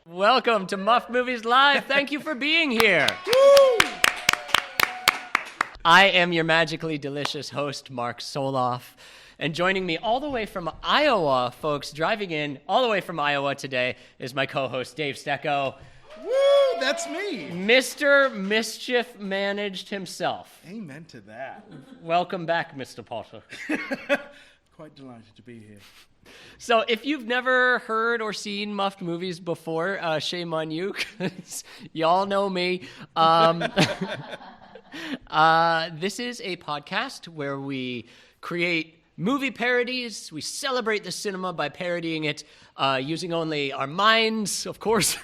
Welcome to Muffed Movies Live. Thank you for being here. Woo! I am your magically delicious host, Mark Soloff. And joining me all the way from Iowa, folks, driving in all the way from Iowa today is my co-host, Dave Stecco. Woo! That's me. Mr. Mischief Managed himself. Amen to that. Welcome back, Mr. Potter. Quite delighted to be here. So if you've never heard or seen Muffed Movies before, shame on you, 'cause y'all know me. This is a podcast where we create movie parodies. We celebrate the cinema by parodying it using only our minds, of course.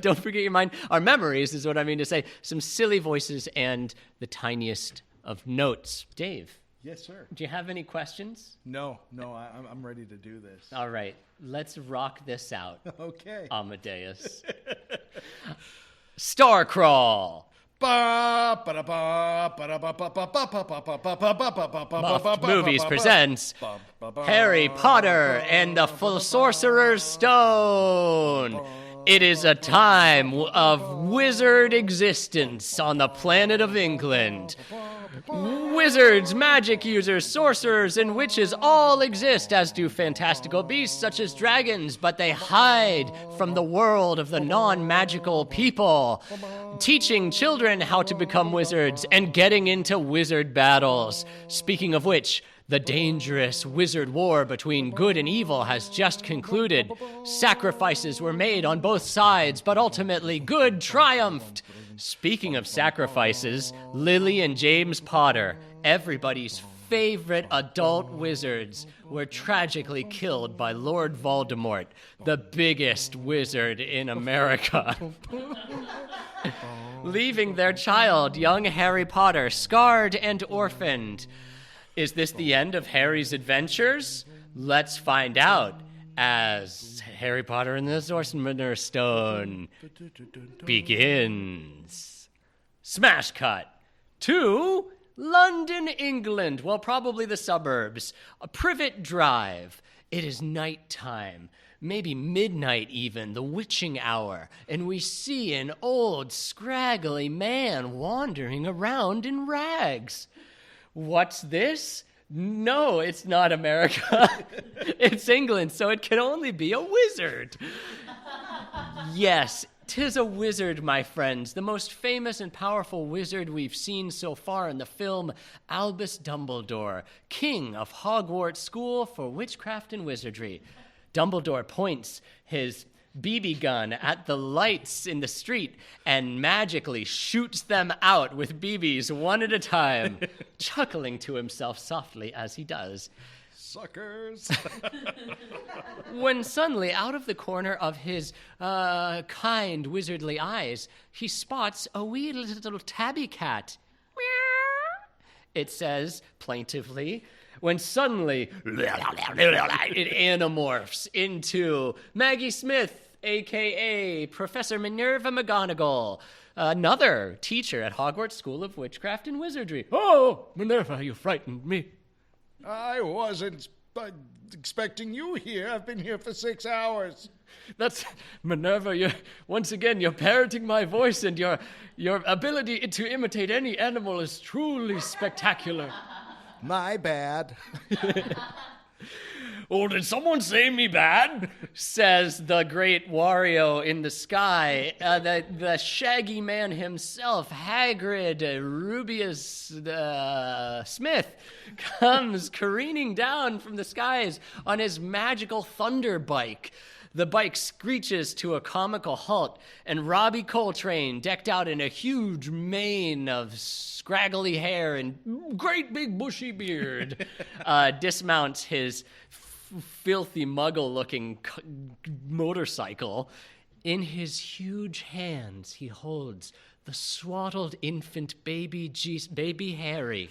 Don't forget your mind. Our memories is what I mean to say. Some silly voices and the tiniest of notes. Dave. Yes, sir. Do you have any questions? No, I'm ready to do this. All right, let's rock this out. Okay. Amadeus. Star Crawl. Muffed Movies presents Harry Potter and the Sorcerer's Stone. It is a time of wizard existence on the planet of England. Wizards, magic users, sorcerers, and witches all exist, as do fantastical beasts such as dragons, but they hide from the world of the non-magical people, teaching children how to become wizards and getting into wizard battles. Speaking of which, the dangerous wizard war between good and evil has just concluded. Sacrifices were made on both sides, but ultimately good triumphed. Speaking of sacrifices, Lily and James Potter, everybody's favorite adult wizards, were tragically killed by Lord Voldemort, the biggest wizard in America. Leaving their child, young Harry Potter, scarred and orphaned. Is this the end of Harry's adventures? Let's find out as Harry Potter and the Sorcerer's Stone begins. Smash cut to London, England. Well, probably the suburbs. A Privet Drive. It is nighttime, maybe midnight even, the witching hour, and we see an old, scraggly man wandering around in rags. What's this? No, it's not America. It's England, so it can only be a wizard. Yes, 'tis a wizard, my friends, the most famous and powerful wizard we've seen so far in the film, Albus Dumbledore, king of Hogwarts School for Witchcraft and Wizardry. Dumbledore points his BB gun at the lights in the street and magically shoots them out with BBs one at a time, chuckling to himself softly as he does. Suckers! When suddenly, out of the corner of his kind wizardly eyes, he spots a wee little tabby cat. It says plaintively, when suddenly it anamorphs into Maggie Smith, a.k.a. Professor Minerva McGonagall, another teacher at Hogwarts School of Witchcraft and Wizardry. Oh, Minerva, you frightened me. I wasn't expecting you here. I've been here for 6 hours. That's Minerva. Once again, you're parroting my voice, and your ability to imitate any animal is truly spectacular. My bad. Oh, did someone say me bad? Says the great Wario in the sky. The shaggy man himself, Hagrid, Rubius Smith, comes careening down from the skies on his magical thunder bike. The bike screeches to a comical halt, and Robbie Coltrane, decked out in a huge mane of scraggly hair and great big bushy beard, dismounts his filthy muggle-looking motorcycle. In his huge hands, he holds the swaddled infant baby Harry.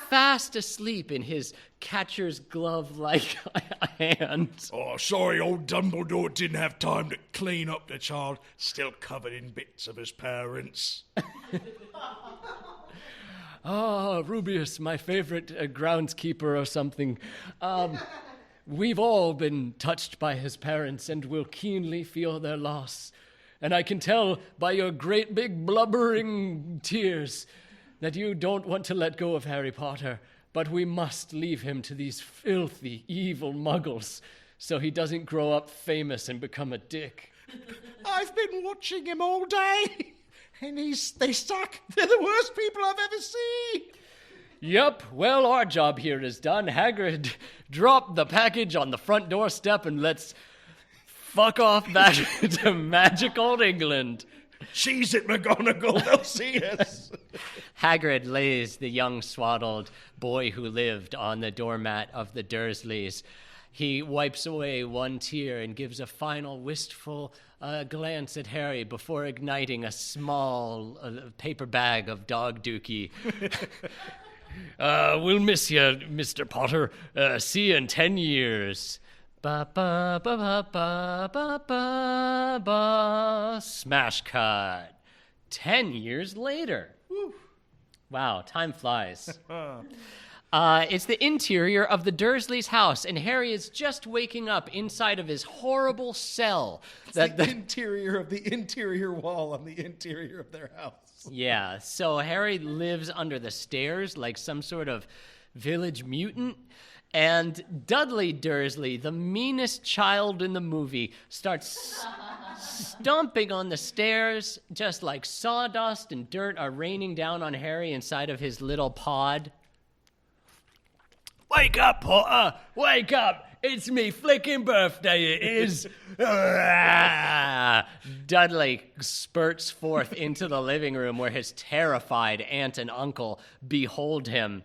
Fast asleep in his catcher's glove-like hand. Oh, sorry, old Dumbledore didn't have time to clean up the child, still covered in bits of his parents. Oh, Rubius, my favorite groundskeeper or something. we've all been touched by his parents and will keenly feel their loss. And I can tell by your great big blubbering tears that you don't want to let go of Harry Potter, but we must leave him to these filthy, evil muggles so he doesn't grow up famous and become a dick. I've been watching him all day, and they suck. They're the worst people I've ever seen. Yep, well, our job here is done. Hagrid, drop the package on the front doorstep and let's fuck off back to magic old England. Cheese it, McGonagall. They'll see us. Hagrid lays the young swaddled boy who lived on the doormat of the Dursleys. He wipes away one tear and gives a final wistful glance at Harry before igniting a small paper bag of dog dookie. We'll miss you, Mr. Potter. See you in 10 years. Ba ba ba ba ba ba ba ba. Smash cut. 10 years later. Woo. Wow, time flies. It's the interior of the Dursleys' house, and Harry is just waking up inside of his horrible cell. The interior of the interior wall on the interior of their house. Yeah, so Harry lives under the stairs like some sort of village mutant. And Dudley Dursley, the meanest child in the movie, starts stomping on the stairs just like sawdust and dirt are raining down on Harry inside of his little pod. Wake up, Potter! Wake up! It's me flicking birthday, it is! Dudley spurts forth into the living room where his terrified aunt and uncle behold him.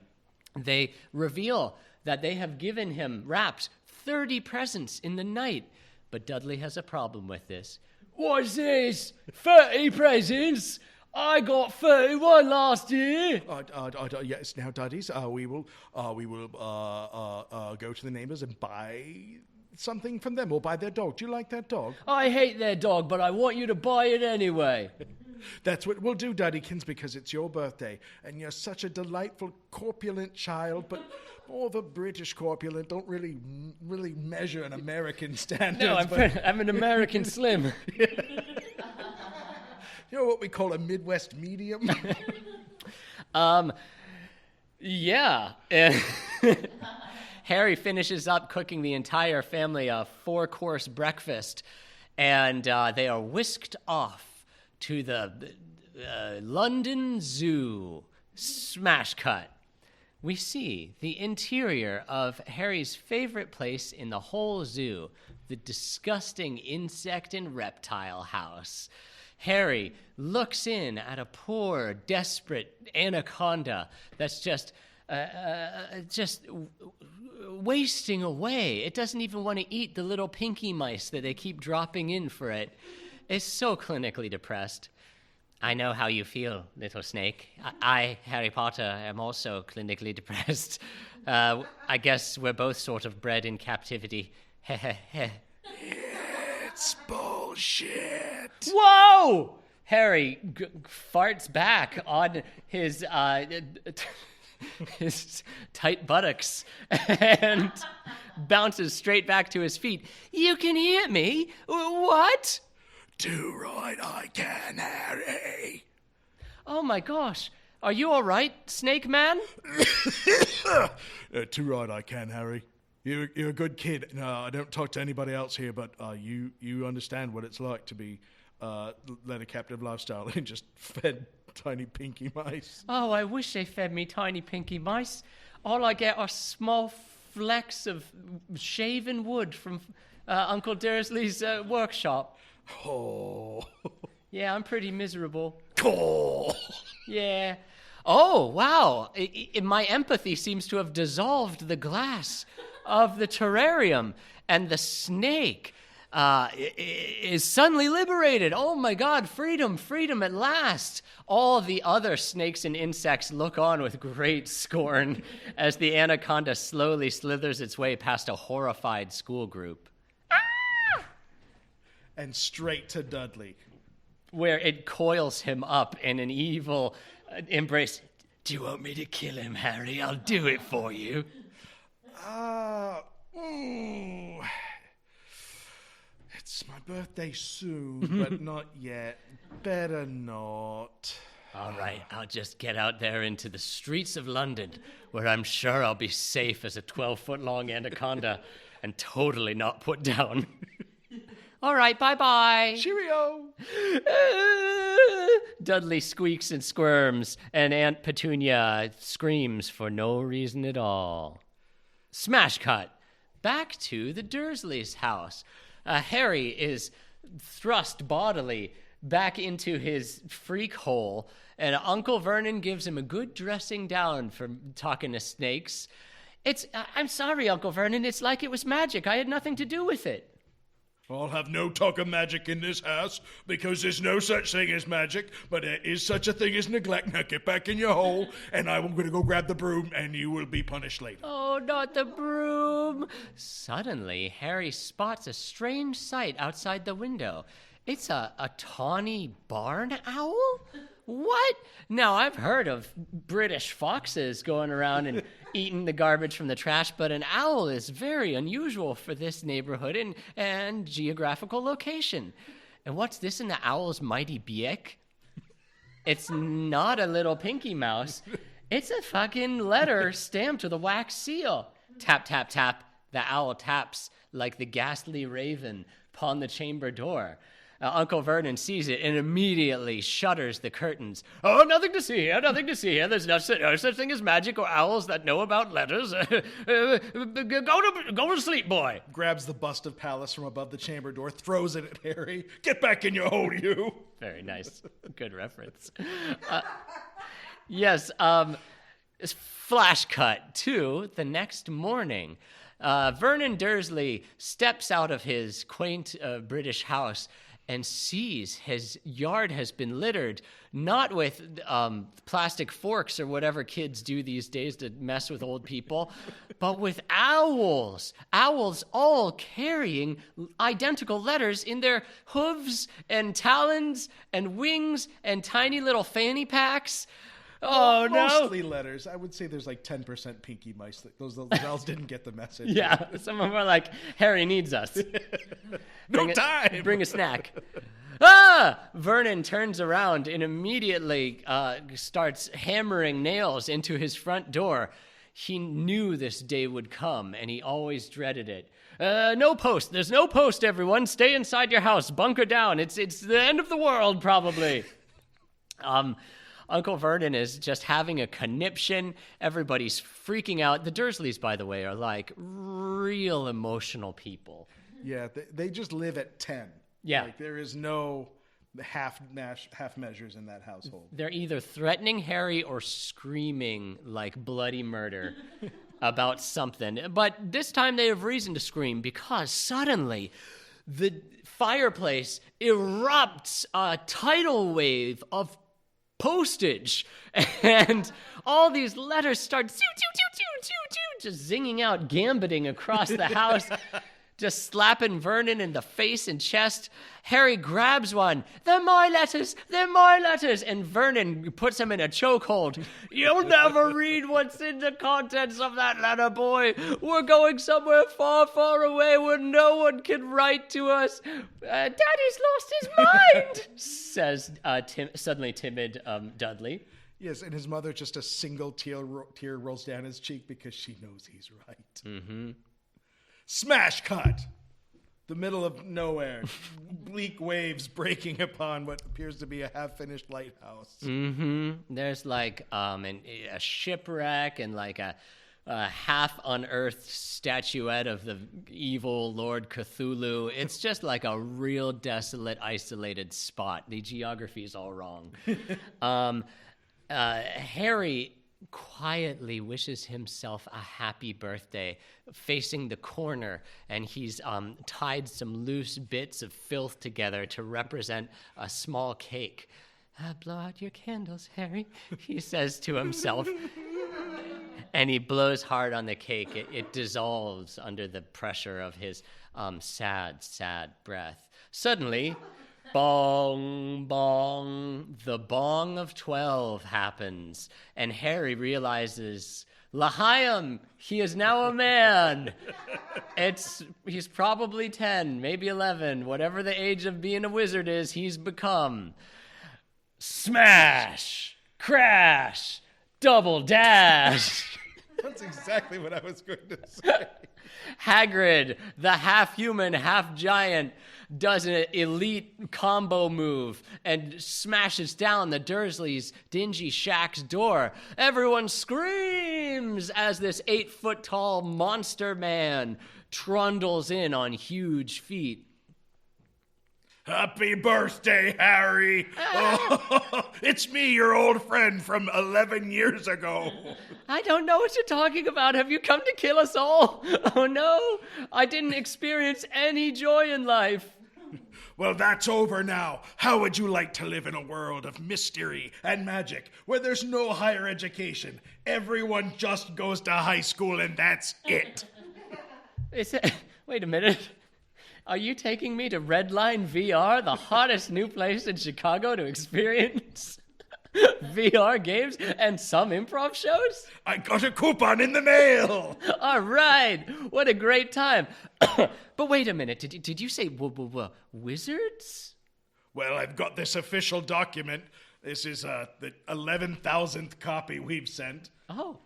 They reveal that they have given him, wrapped, 30 presents in the night. But Dudley has a problem with this. What's this? 30 presents? I got 31 last year. Yes, now, Duddies, we will go to the neighbors and buy something from them, or buy their dog. Do you like that dog? I hate their dog, but I want you to buy it anyway. That's what we'll do, Duddykins, because it's your birthday, and you're such a delightful, corpulent child, but all the British corpulent don't really measure an American standard. No, I'm an American slim. You know what we call a Midwest medium? Yeah. Harry finishes up cooking the entire family a 4-course breakfast, and they are whisked off to the London Zoo. Smash cut. We see the interior of Harry's favorite place in the whole zoo, the disgusting insect and reptile house. Harry looks in at a poor, desperate anaconda that's just wasting away. It doesn't even want to eat the little pinky mice that they keep dropping in for it. It's so clinically depressed. I know how you feel, little snake. I, Harry Potter, am also clinically depressed. I guess we're both sort of bred in captivity. It's bullshit. Whoa! Harry farts back on his tight buttocks and bounces straight back to his feet. You can hear me? What? Too right I can, Harry. Oh my gosh. Are you all right, Snake Man? Too right I can, Harry. You're a good kid. No, I don't talk to anybody else here, but you understand what it's like to be led a captive lifestyle and just fed tiny pinky mice. Oh, I wish they fed me tiny pinky mice. All I get are small flecks of shaven wood from Uncle Dursley's workshop. Oh. Yeah, I'm pretty miserable. Oh. Yeah. Oh, wow. My empathy seems to have dissolved the glass of the terrarium, and the snake is suddenly liberated. Oh my God, freedom at last. All the other snakes and insects look on with great scorn as the anaconda slowly slithers its way past a horrified school group. And straight to Dudley, where it coils him up in an evil embrace. Do you want me to kill him, Harry? I'll do it for you. birthday soon, but not yet. Better not. All right, I'll just get out there into the streets of London, where I'm sure I'll be safe as a 12-foot-long anaconda and totally not put down. All right, bye-bye. Cheerio. Dudley squeaks and squirms, and Aunt Petunia screams for no reason at all. Smash cut. Back to the Dursleys' house. Harry is thrust bodily back into his freak hole, and Uncle Vernon gives him a good dressing down for talking to snakes. I'm sorry, Uncle Vernon, it's like it was magic. I had nothing to do with it. I'll have no talk of magic in this house, because there's no such thing as magic, but there is such a thing as neglect. Now get back in your hole, and I'm going to go grab the broom, and you will be punished later. Oh, not the broom. Suddenly, Harry spots a strange sight outside the window. It's a tawny barn owl? What? Now, I've heard of British foxes going around and eating the garbage from the trash, but an owl is very unusual for this neighborhood and geographical location. And what's this in the owl's mighty beak? It's not a little pinky mouse. It's a fucking letter stamped with a wax seal. Tap, tap, tap. The owl taps like the ghastly raven upon the chamber door. Uncle Vernon sees it and immediately shudders the curtains. Oh, nothing to see here, nothing to see here. There's no such thing as magic or owls that know about letters. Go to sleep, boy. Grabs the bust of Pallas from above the chamber door, throws it at Harry. Get back in your hole, you. Very nice. Good reference. Yes, flash cut to the next morning. Vernon Dursley steps out of his quaint British house and sees his yard has been littered, not with plastic forks or whatever kids do these days to mess with old people, but with owls. Owls all carrying identical letters in their hooves and talons and wings and tiny little fanny packs. Oh, no. Mostly letters. I would say there's like 10% pinky mice. Those owls didn't get the message. Yeah, some of them are like, Harry needs us. No time. Bring a snack. Vernon turns around and immediately starts hammering nails into his front door. He knew this day would come, and he always dreaded it. No post. There's no post, everyone. Stay inside your house. Bunker down. It's the end of the world, probably. Uncle Vernon is just having a conniption. Everybody's freaking out. The Dursleys, by the way, are like real emotional people. Yeah, they just live at 10. Yeah. Like, there is no half measures in that household. They're either threatening Harry or screaming like bloody murder about something. But this time they have reason to scream because suddenly the fireplace erupts a tidal wave of postage, and all these letters start just zinging out, gambiting across the house, just slapping Vernon in the face and chest. Harry grabs one. They're my letters, and Vernon puts him in a chokehold. You'll never read what's in the contents of that letter, boy. We're going somewhere far, far away where no one can write to us. Daddy's lost his mind, says suddenly timid Dudley. Yes, and his mother, just a single tear rolls down his cheek because she knows he's right. Mm-hmm. Smash cut! The middle of nowhere. Bleak waves breaking upon what appears to be a half-finished lighthouse. Mm-hmm. There's like a shipwreck and like a half-unearthed statuette of the evil Lord Cthulhu. It's just like a real desolate, isolated spot. The geography is all wrong. Harry quietly wishes himself a happy birthday, facing the corner, and he's tied some loose bits of filth together to represent a small cake. Blow out your candles, Harry, he says to himself. And he blows hard on the cake. It dissolves under the pressure of his sad, sad breath. Suddenly, bong, bong, the bong of 12 happens, and Harry realizes L'chaim, he is now a man. He's probably 10, maybe 11. Whatever the age of being a wizard is, he's become. Smash! Crash! Double dash! That's exactly what I was going to say. Hagrid, the half-human, half-giant, does an elite combo move and smashes down the Dursleys' dingy shack's door. Everyone screams as this 8-foot-tall monster man trundles in on huge feet. Happy birthday, Harry! Oh, it's me, your old friend from 11 years ago. I don't know what you're talking about. Have you come to kill us all? Oh no, I didn't experience any joy in life. Well, that's over now. How would you like to live in a world of mystery and magic where there's no higher education? Everyone just goes to high school and that's it. Wait a minute. Are you taking me to Redline VR, the hottest new place in Chicago to experience VR games and some improv shows? I got a coupon in the mail. All right. What a great time. But wait a minute. Did you say wizards? Well, I've got this official document. This is the 11,000th copy we've sent. Oh.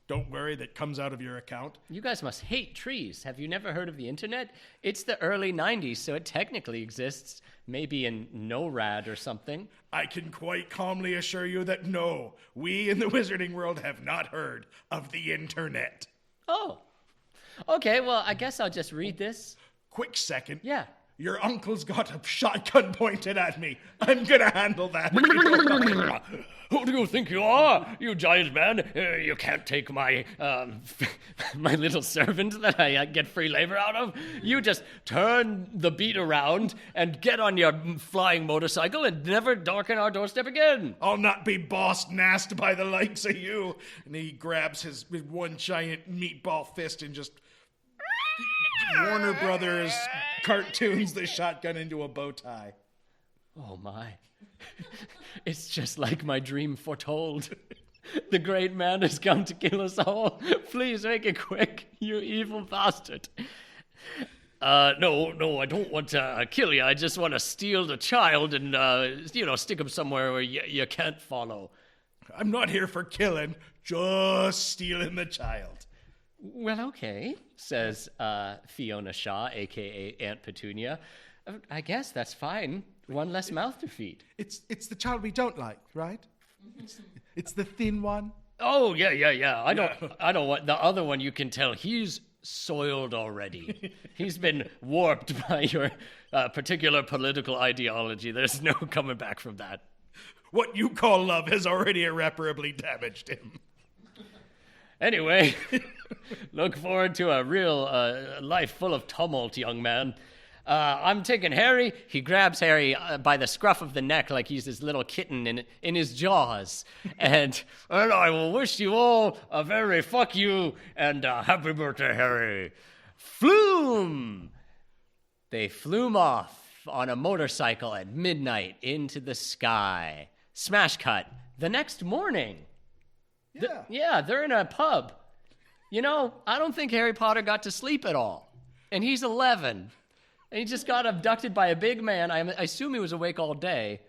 Don't worry, that comes out of your account. You guys must hate trees. Have you never heard of the internet? It's the early 90s, so it technically exists. Maybe in NORAD or something. I can quite calmly assure you that no, we in the wizarding world have not heard of the internet. Oh. Okay, well, I guess I'll just read this. Quick second. Yeah. Your uncle's got a shotgun pointed at me. I'm gonna handle that. Who do you think you are, you giant man? You can't take my my little servant that I get free labor out of. You just turn the beat around and get on your flying motorcycle and never darken our doorstep again. I'll not be bossed nast by the likes of you. And he grabs his one giant meatball fist and just Warner Brothers cartoons the shotgun into a bow tie. Oh my. It's just like my dream foretold. The great man has come to kill us all. Please make it quick, you evil bastard. No, I don't want to kill you. I just want to steal the child and, stick him somewhere where you can't follow. I'm not here for killing, just stealing the child. Well, okay, says Fiona Shaw, a.k.a. Aunt Petunia. I guess that's fine. One less mouth to feed. It's the child we don't like, right? It's the thin one. Oh, yeah. I don't want the other one. You can tell he's soiled already. He's been warped by your particular political ideology. There's no coming back from that. What you call love has already irreparably damaged him. Anyway, look forward to a real life full of tumult, young man. I'm taking Harry. He grabs Harry by the scruff of the neck like he's this little kitten in his jaws. And I will wish you all a very fuck you and happy birthday, Harry. Flume! They flume off on a motorcycle at midnight into the sky. Smash cut. The next morning. Yeah. They're in a pub. You know, I don't think Harry Potter got to sleep at all. And he's 11. And he just got abducted by a big man. I assume he was awake all day.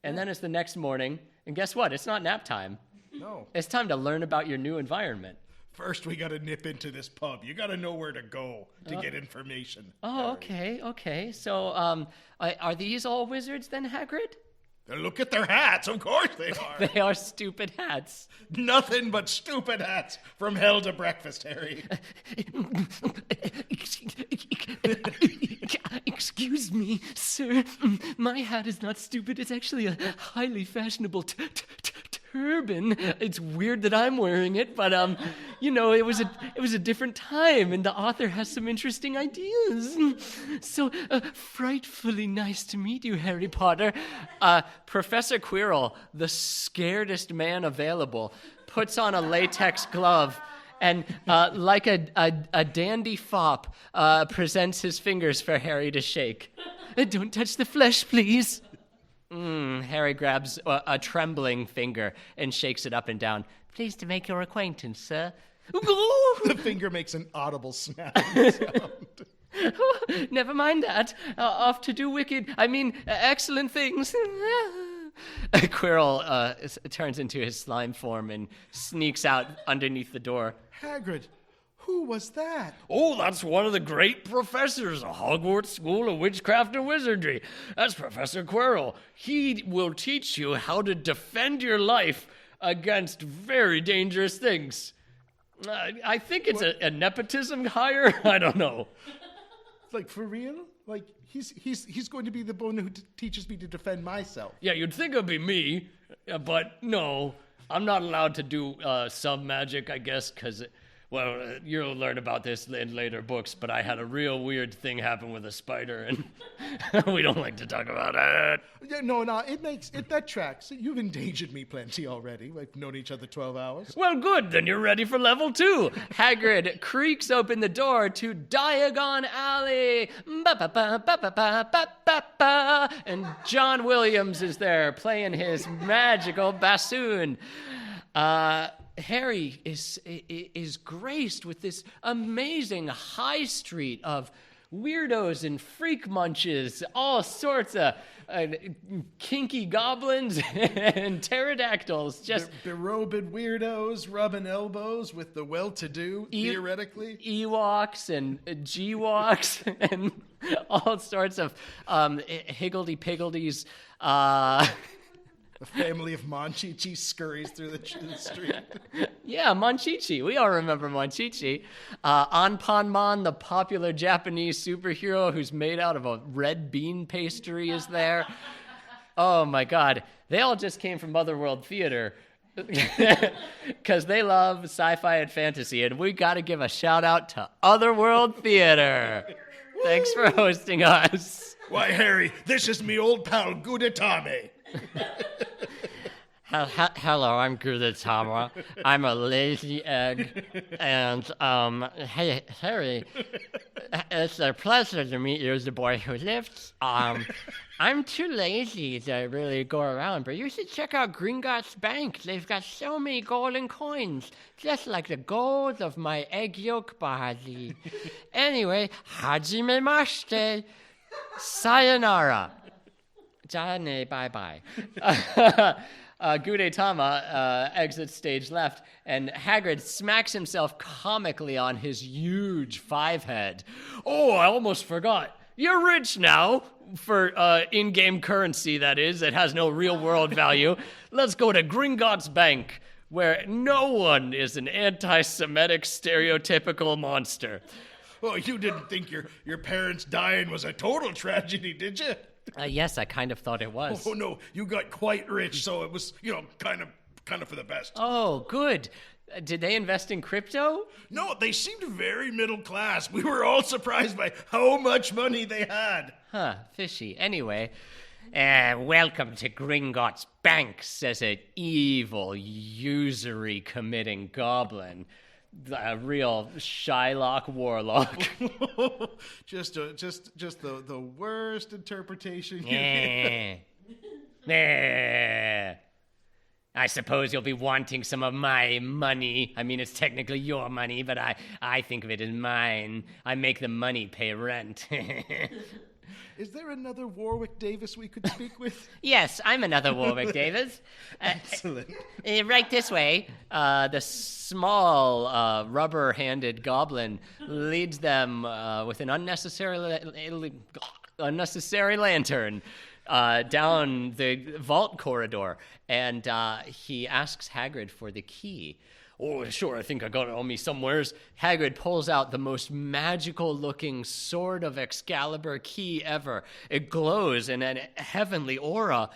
And then it's the next morning. And guess what? It's not nap time. No. It's time to learn about your new environment. First, we gotta nip into this pub. You gotta know where to go to get information. Oh, okay. So, are these all wizards then, Hagrid? Look at their hats. Of course they are. They are stupid hats. Nothing but stupid hats from hell to breakfast, Harry. Excuse me, sir. My hat is not stupid. It's actually a highly fashionable turban. It's weird that I'm wearing it, but it was a different time, and the author has some interesting ideas. So frightfully nice to meet you, Harry Potter. Professor Quirrell, the scaredest man available, puts on a latex glove and, like a dandy fop, presents his fingers for Harry to shake. Don't touch the flesh, please. Harry grabs a trembling finger and shakes it up and down. Pleased to make your acquaintance, sir. The finger makes an audible snapping sound. Never mind that. Off to do excellent things. Quirrell turns into his slime form and sneaks out underneath the door. Hagrid, who was that? Oh, that's one of the great professors of Hogwarts School of Witchcraft and Wizardry. That's Professor Quirrell. He will teach you how to defend your life against very dangerous things. I think it's a nepotism hire. I don't know. Like, for real? Like, he's going to be the one who teaches me to defend myself. Yeah, you'd think it'd be me, but no. I'm not allowed to do some magic, I guess, because, you'll learn about this in later books, but I had a real weird thing happen with a spider, and we don't like to talk about it. Yeah, no, that tracks. You've endangered me plenty already. We've known each other 12 hours. Well, good, then you're ready for level 2. Hagrid creaks open the door to Diagon Alley. Ba-ba-ba-ba-ba-ba-ba-ba. And John Williams is there playing his magical bassoon. Harry is graced with this amazing high street of weirdos and freak munches, all sorts of kinky goblins and pterodactyls. Just berobed weirdos rubbing elbows with the well-to-do, theoretically. Ewoks and G-Walks and all sorts of higgledy-piggledies. A family of Monchichi scurries through the street. Yeah, Monchichi. We all remember Monchichi. Anpanman, the popular Japanese superhero who's made out of a red bean pastry, is there. Oh, my God. They all just came from Otherworld Theater because they love sci-fi and fantasy, and we got to give a shout-out to Otherworld Theater. Thanks for hosting us. Why, Harry, this is me old pal Gudetame. Hello, I'm Gudetama. I'm a lazy egg, and hey, Harry, it's a pleasure to meet you, the boy who lifts. I'm too lazy to really go around, but you should check out Gringotts Bank. They've got so many golden coins, just like the gold of my egg yolk body. Anyway, hajime mashite, sayonara. Jane, bye-bye. Gudetama exits stage left, and Hagrid smacks himself comically on his huge 5-head. Oh, I almost forgot. You're rich now, for in-game currency, that is. It has no real-world value. Let's go to Gringotts Bank, where no one is an anti-Semitic stereotypical monster. Oh, you didn't think your parents dying was a total tragedy, did you? Yes, I kind of thought it was. Oh, no, you got quite rich, so it was, kind of for the best. Oh, good. Did they invest in crypto? No, they seemed very middle class. We were all surprised by how much money they had. Huh, fishy. Anyway, welcome to Gringotts Bank, says an evil, usury-committing goblin. A real Shylock warlock. just the worst interpretation. I suppose you'll be wanting some of my money. I mean, it's technically your money, but I think of it as mine. I make the money pay rent. Is there another Warwick Davis we could speak with? Yes, I'm another Warwick Davis. Excellent. Right this way. The small, rubber-handed goblin leads them with an unnecessary lantern down the vault corridor, and he asks Hagrid for the key. Oh, sure, I think I got it on me somewheres. Hagrid pulls out the most magical-looking Sword of Excalibur key ever. It glows, and an heavenly aura,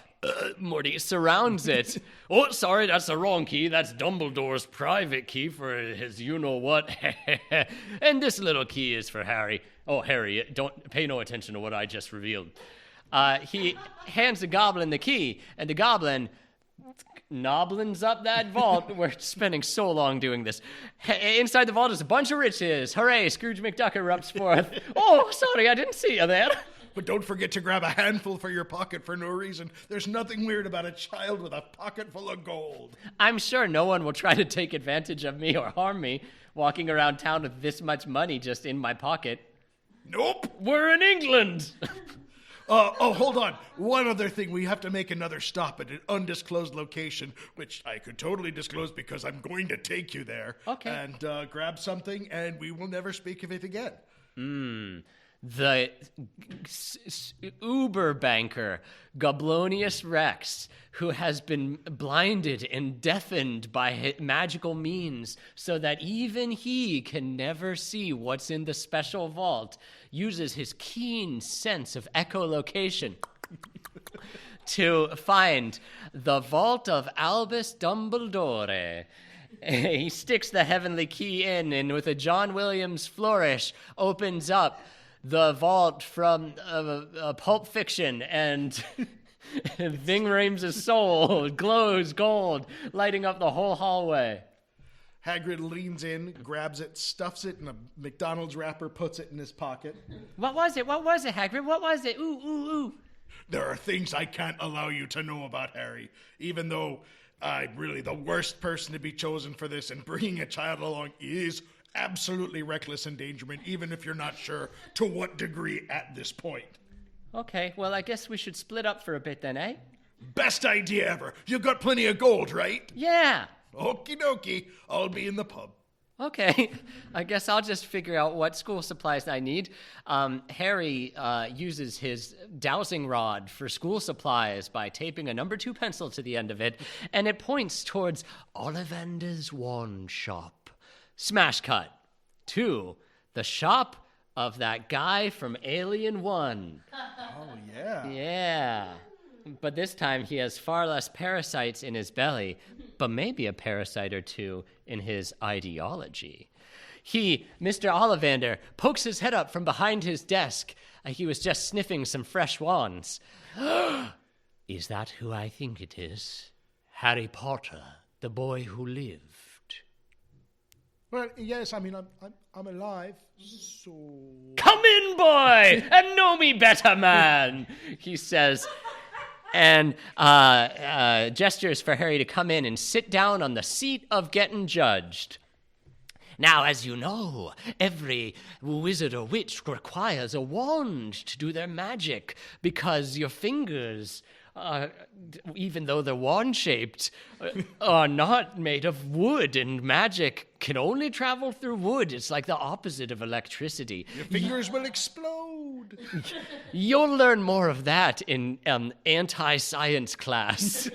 Morty, surrounds it. Oh, sorry, that's the wrong key. That's Dumbledore's private key for his you-know-what. And this little key is for Harry. Oh, Harry, don't pay no attention to what I just revealed. He hands the goblin the key, and the goblin noblins up that vault. We're spending so long doing this. Inside the vault is a bunch of riches. Hooray, Scrooge McDuck erupts forth. Oh, sorry, I didn't see you there. But don't forget to grab a handful for your pocket for no reason. There's nothing weird about a child with a pocket full of gold. I'm sure no one will try to take advantage of me or harm me walking around town with this much money just in my pocket. Nope. We're in England. Hold on. One other thing. We have to make another stop at an undisclosed location, which I could totally disclose because I'm going to take you there. Okay. And grab something, and we will never speak of it again. The uber banker, Goblonius Rex, who has been blinded and deafened by magical means so that even he can never see what's in the special vault, uses his keen sense of echolocation to find the vault of Albus Dumbledore. He sticks the heavenly key in and with a John Williams flourish opens up the vault from Pulp Fiction, and Ving Rhames' soul glows gold, lighting up the whole hallway. Hagrid leans in, grabs it, stuffs it in a McDonald's wrapper, puts it in his pocket. What was it, Hagrid? What was it? Ooh. There are things I can't allow you to know about Harry, even though I'm really the worst person to be chosen for this, and bringing a child along is absolutely reckless endangerment, even if you're not sure to what degree at this point. Okay, well, I guess we should split up for a bit then, eh? Best idea ever. You got plenty of gold, right? Yeah. Okie dokie. I'll be in the pub. Okay, I guess I'll just figure out what school supplies I need. Harry uses his dowsing rod for school supplies by taping a number 2 pencil to the end of it, and it points towards Ollivander's wand shop. Smash cut to the shop of that guy from Alien 1. Oh, yeah. Yeah. But this time he has far less parasites in his belly, but maybe a parasite or two in his ideology. Mr. Ollivander, pokes his head up from behind his desk. He was just sniffing some fresh wands. Is that who I think it is? Harry Potter, the boy who lived. Well, yes, I mean, I'm alive, so... Come in, boy, and know me better, man, he says, and gestures for Harry to come in and sit down on the seat of getting judged. Now, as you know, every wizard or witch requires a wand to do their magic, because your fingers... even though they're wand-shaped, are not made of wood, and magic can only travel through wood. It's like the opposite of electricity. Your fingers will explode. You'll learn more of that in anti-science class.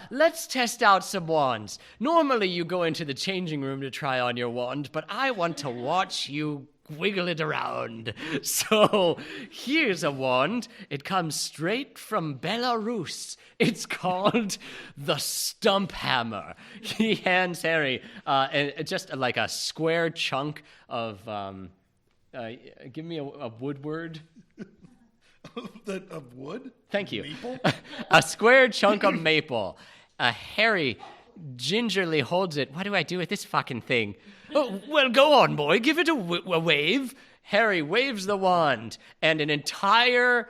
Let's test out some wands. Normally you go into the changing room to try on your wand, but I want to watch you wiggle it around. So here's a wand. It comes straight from Belarus. It's called the Stump Hammer. He hands Harry just like a square chunk of, give me a wood word. Of wood? Thank you. Maple? A square chunk of maple. Harry gingerly holds it. What do I do with this fucking thing? Oh, well, go on, boy. Give it a wave. Harry waves the wand, and an entire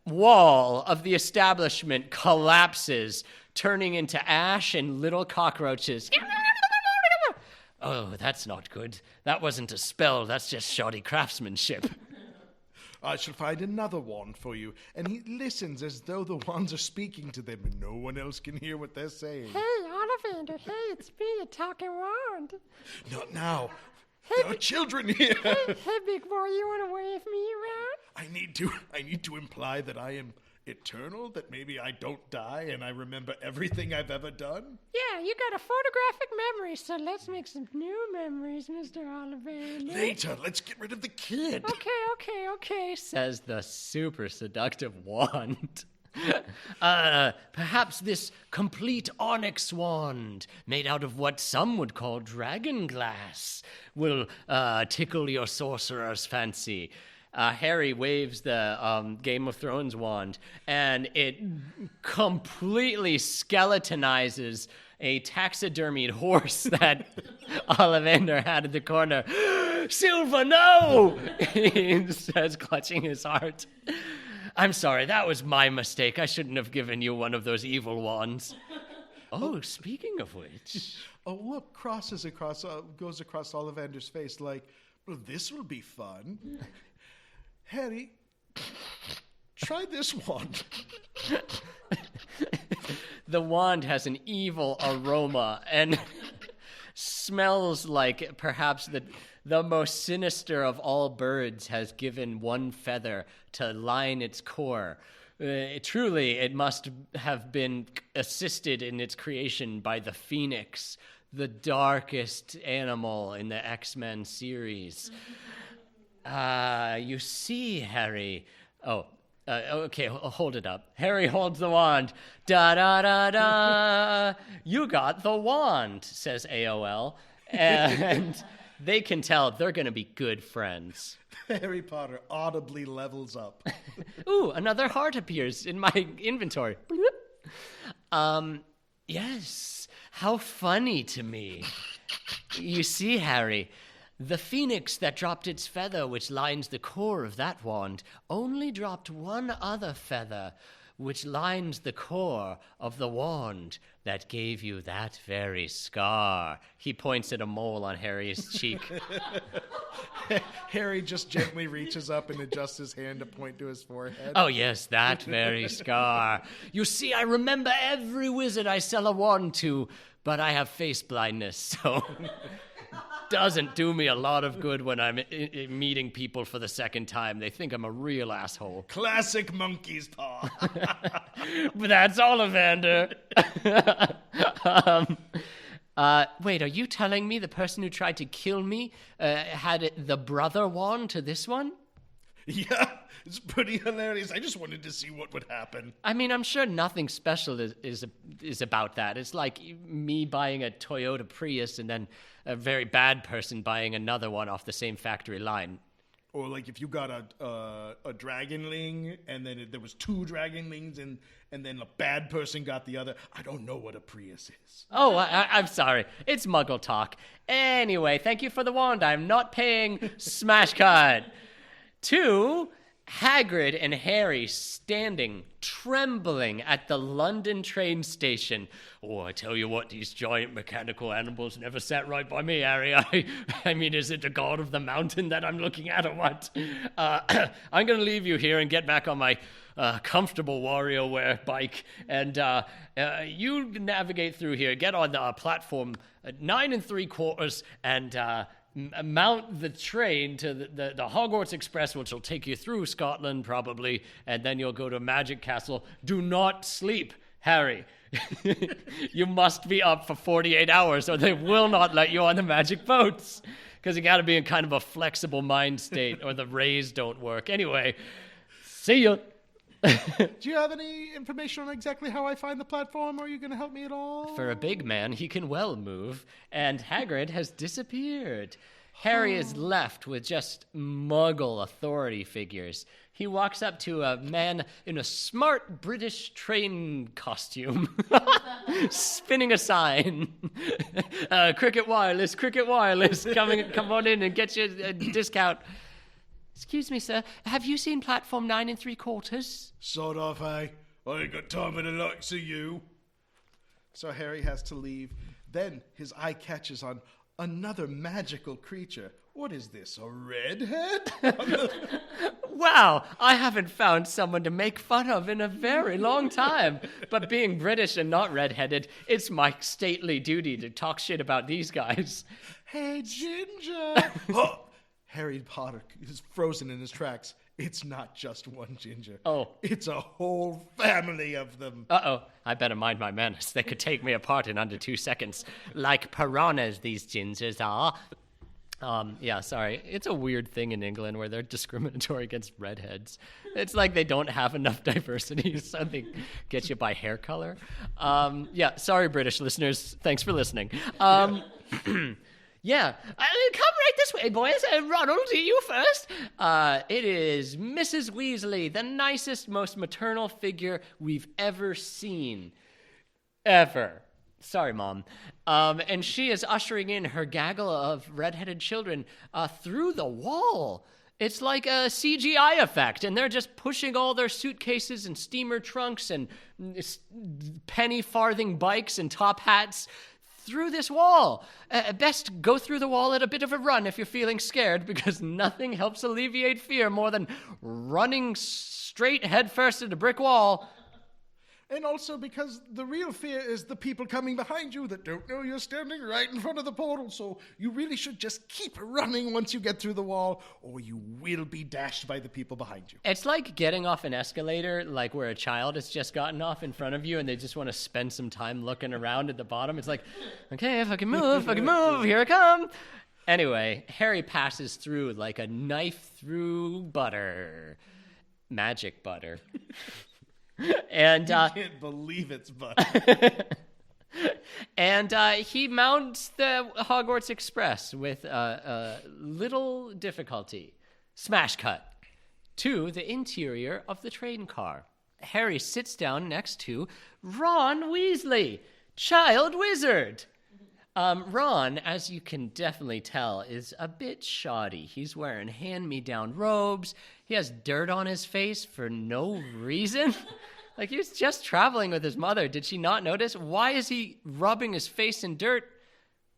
wall of the establishment collapses, turning into ash and little cockroaches. Oh, that's not good. That wasn't a spell. That's just shoddy craftsmanship. I shall find another wand for you. And he listens as though the wands are speaking to them and no one else can hear what they're saying. Hey, Ollivander, hey, it's me, a talking wand. Not now. Hey, There are children here. Hey, big boy, you want to wave me around? I need to imply that I am eternal, that maybe I don't die and I remember everything I've ever done. Yeah, you got a photographic memory, so let's make some new memories, Mr. Ollivander. Later, let's get rid of the kid. Okay, Says the super seductive wand. Perhaps this complete onyx wand, made out of what some would call dragon glass, will tickle your sorcerer's fancy. Harry waves the Game of Thrones wand, and it completely skeletonizes a taxidermied horse that Ollivander had in the corner. Silver, no! He says, clutching his heart. I'm sorry, that was my mistake. I shouldn't have given you one of those evil wands. Oh, speaking of which... Oh, look, goes across Ollivander's face like, well, this will be fun. Harry, try this wand. The wand has an evil aroma and smells like perhaps the most sinister of all birds has given one feather to line its core. Truly, it must have been assisted in its creation by the Phoenix, the darkest animal in the X-Men series. You see, Harry... okay, hold it up. Harry holds the wand. Da-da-da-da. You got the wand, says AOL. And they can tell they're going to be good friends. Harry Potter audibly levels up. Ooh, another heart appears in my inventory. Yes, how funny to me. You see, Harry, the phoenix that dropped its feather, which lines the core of that wand, only dropped one other feather, which lines the core of the wand that gave you that very scar. He points at a mole on Harry's cheek. Harry just gently reaches up and adjusts his hand to point to his forehead. Oh, yes, that very scar. You see, I remember every wizard I sell a wand to, but I have face blindness, so... doesn't do me a lot of good when I'm meeting people for the second time. They think I'm a real asshole. Classic monkey's paw. But that's Ollivander. Wait, are you telling me the person who tried to kill me had the brother wand to this one? Yeah, it's pretty hilarious. I just wanted to see what would happen. I mean, I'm sure nothing special is about that. It's like me buying a Toyota Prius and then a very bad person buying another one off the same factory line. Or like if you got a dragonling and then there was two dragonlings and then a bad person got the other. I don't know what a Prius is. Oh, I'm sorry. It's Muggle talk. Anyway, thank you for the wand. I'm not paying. Smash cut. 2, Hagrid and Harry standing, trembling at the London train station. Oh, I tell you what, these giant mechanical animals never sat right by me, Harry. I mean, is it the god of the mountain that I'm looking at or what? I'm going to leave you here and get back on my comfortable WarioWare bike, and you navigate through here. Get on the platform 9 3/4 and... mount the train to the Hogwarts Express, which will take you through Scotland, probably, and then you'll go to Magic Castle. Do not sleep, Harry. You must be up for 48 hours, or they will not let you on the magic boats, because you got to be in kind of a flexible mind state, or the rays don't work. Anyway, see ya. Do you have any information on exactly how I find the platform? Are you going to help me at all? For a big man, he can well move, and Hagrid has disappeared. Harry is left with just Muggle authority figures. He walks up to a man in a smart British train costume, spinning a sign. Cricket Wireless, come on in and get your discount. Excuse me, sir. Have you seen platform 9 3/4? Sod off, eh? I ain't got time for the likes of you. So Harry has to leave. Then his eye catches on another magical creature. What is this, a redhead? Wow, I haven't found someone to make fun of in a very long time. But being British and not redheaded, it's my stately duty to talk shit about these guys. Hey, Ginger! Oh, Harry Potter is frozen in his tracks. It's not just one Ginger. Oh. It's a whole family of them. Uh-oh. I better mind my manners. They could take me apart in under 2 seconds. Like piranhas, these Gingers are. Yeah, sorry. It's a weird thing in England where they're discriminatory against redheads. It's like they don't have enough diversity, so they get you by hair color. Yeah, sorry, British listeners. Thanks for listening. Yeah, come right this way, boys. Ronald, you first. It is Mrs. Weasley, the nicest, most maternal figure we've ever seen. Ever. Sorry, Mom. And she is ushering in her gaggle of redheaded children through the wall. It's like a CGI effect, and they're just pushing all their suitcases and steamer trunks and penny farthing bikes and top hats through this wall. Best go through the wall at a bit of a run if you're feeling scared, because nothing helps alleviate fear more than running straight headfirst at a brick wall. And also because the real fear is the people coming behind you that don't know you're standing right in front of the portal. So you really should just keep running once you get through the wall, or you will be dashed by the people behind you. It's like getting off an escalator, like where a child has just gotten off in front of you and they just want to spend some time looking around at the bottom. It's like, okay, if I can move, here I come. Anyway, Harry passes through like a knife through butter. Magic butter. And I can't believe it's butter. And he mounts the Hogwarts Express with little difficulty. Smash cut to the interior of the train car. Harry sits down next to Ron Weasley, child wizard. Ron, as you can definitely tell, is a bit shoddy. He's wearing hand-me-down robes. He has dirt on his face for no reason. Like, he was just traveling with his mother. Did she not notice? Why is he rubbing his face in dirt?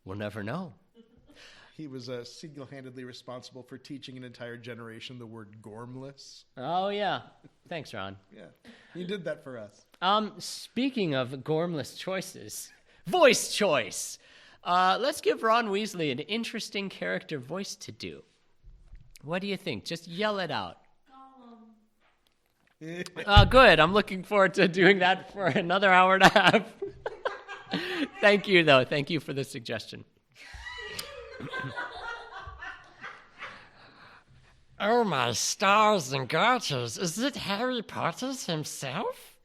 We'll never know. He was single-handedly responsible for teaching an entire generation the word gormless. Oh, yeah. Thanks, Ron. Yeah, he did that for us. Speaking of gormless choices, voice choice. Let's give Ron Weasley an interesting character voice to do. What do you think? Just yell it out. Good. I'm looking forward to doing that for another hour and a half. Thank you, though. Thank you for the suggestion. Oh, my stars and garters. Is it Harry Potter himself?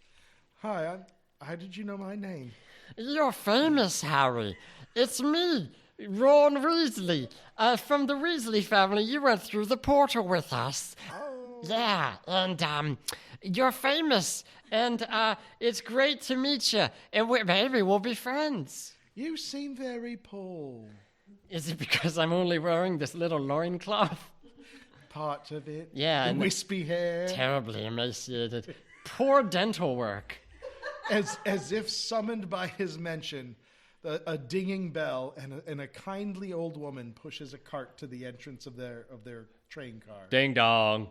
Hi, how did you know my name? You're famous, Harry. It's me, Ron Weasley. From the Weasley family, you went through the portal with us. Oh. Yeah, and you're famous, and it's great to meet you, and maybe we'll be friends. You seem very poor. Is it because I'm only wearing this little loincloth? Part of it. Yeah. The wispy hair. Terribly emaciated. Poor dental work. As if summoned by his mention, a dinging bell and a kindly old woman pushes a cart to the entrance of their train car. Ding dong.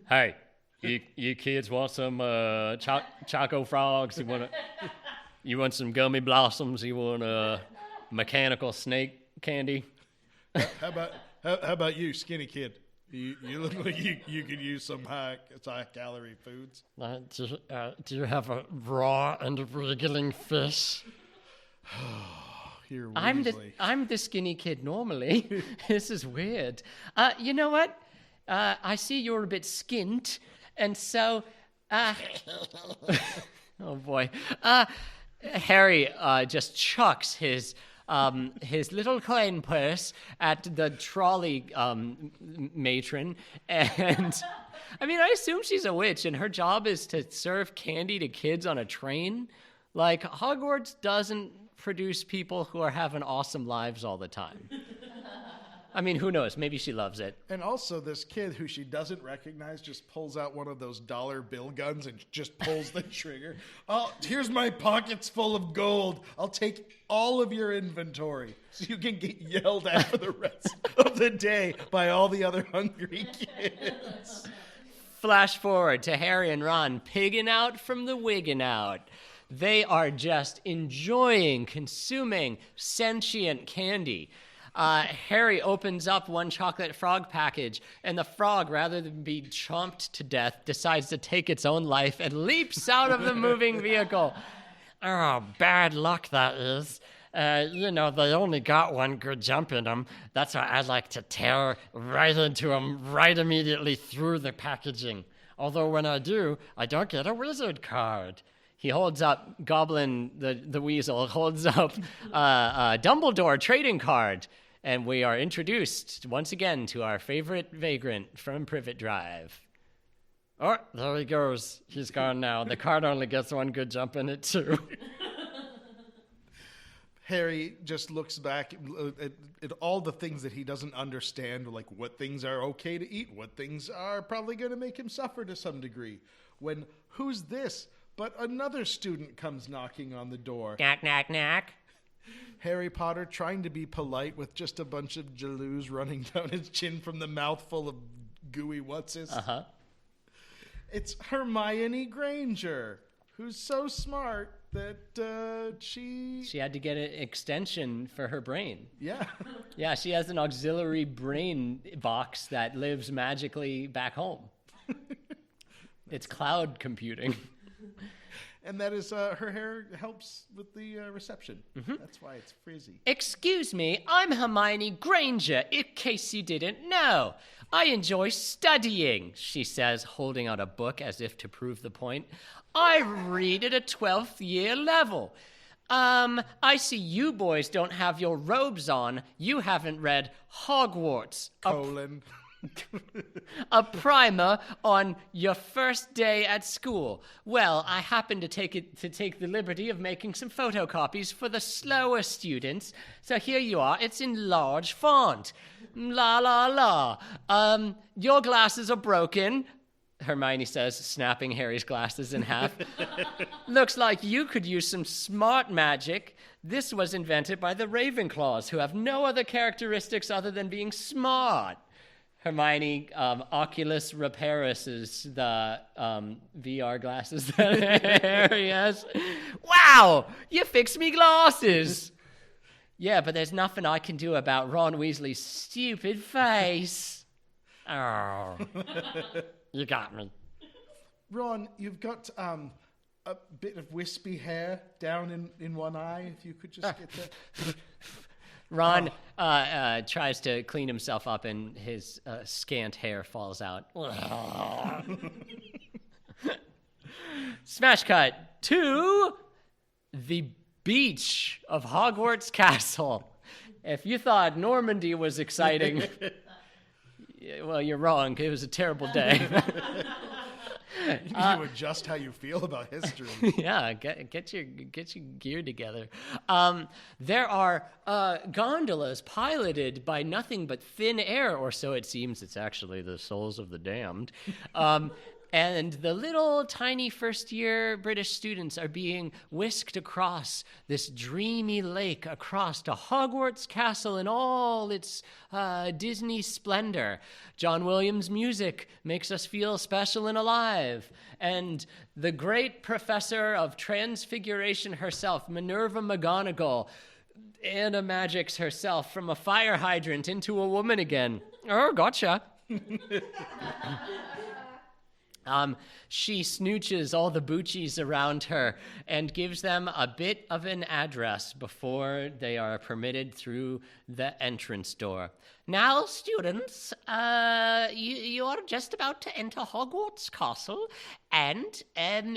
Hey, you kids want some Choco Frogs? You want some gummy blossoms? You want mechanical snake candy? How about you, skinny kid? You look like you could use some high calorie foods. Do you have a raw and wriggling fish? Here, I'm the skinny kid normally. This is weird. You know what? I see you're a bit skint, and so, oh boy, Harry just chucks his little coin purse at the trolley matron, and I mean, I assume she's a witch, and her job is to serve candy to kids on a train. Like, Hogwarts doesn't produce people who are having awesome lives all the time. I mean, who knows? Maybe she loves it. And also, this kid who she doesn't recognize just pulls out one of those dollar bill guns and just pulls the trigger. Oh, here's my pockets full of gold. I'll take all of your inventory so you can get yelled at for the rest of the day by all the other hungry kids. Flash forward to Harry and Ron pigging out from the wigging out. They are just enjoying, consuming sentient candy. Harry opens up one chocolate frog package, and the frog, rather than be chomped to death, decides to take its own life and leaps out of the moving vehicle. Oh, bad luck that is. They only got one good jump in them. That's why I like to tear right into them, right immediately through the packaging. Although when I do, I don't get a wizard card. He holds up, Goblin the Weasel holds up a Dumbledore trading card, and we are introduced once again to our favorite vagrant from Privet Drive. Oh, there he goes. He's gone now. The card only gets one good jump in it, too. Harry just looks back at all the things that he doesn't understand, like what things are okay to eat, what things are probably going to make him suffer to some degree. When, who's this? But another student comes knocking on the door. Knock, knock, knock. Harry Potter, trying to be polite with just a bunch of jaloux running down his chin from the mouth full of gooey what's-his. Uh-huh. It's Hermione Granger, who's so smart that she had to get an extension for her brain. Yeah. Yeah, she has an auxiliary brain box that lives magically back home. It's cloud computing. And that is, her hair helps with the reception. Mm-hmm. That's why it's frizzy. Excuse me, I'm Hermione Granger, in case you didn't know. I enjoy studying, she says, holding out a book as if to prove the point. I read at a 12th year level. I see you boys don't have your robes on. You haven't read Hogwarts. A primer on your first day at school. Well, I happen to take the liberty of making some photocopies for the slower students. So here you are. It's in large font. La la la. Your glasses are broken, Hermione says, snapping Harry's glasses in half. Looks like you could use some smart magic. This was invented by the Ravenclaws, who have no other characteristics other than being smart. Hermione Oculus repairs the VR glasses that Harry has. Wow, you fixed me glasses. Yeah, but there's nothing I can do about Ron Weasley's stupid face. Oh, you got me. Ron, you've got a bit of wispy hair down in one eye. If you could just get that. Ron tries to clean himself up, and his scant hair falls out. Smash cut to the beach of Hogwarts Castle. If you thought Normandy was exciting, well, you're wrong. It was a terrible day. You adjust how you feel about history. Yeah, get your gear together. There are gondolas piloted by nothing but thin air, or so it seems. It's actually the souls of the damned. And the little tiny first-year British students are being whisked across this dreamy lake, across to Hogwarts Castle in all its Disney splendor. John Williams' music makes us feel special and alive. And the great professor of transfiguration herself, Minerva McGonagall, Anna Magics herself, from a fire hydrant into a woman again. Oh, gotcha. She snooches all the Boochies around her and gives them a bit of an address before they are permitted through the entrance door. Now, students, you are just about to enter Hogwarts Castle, and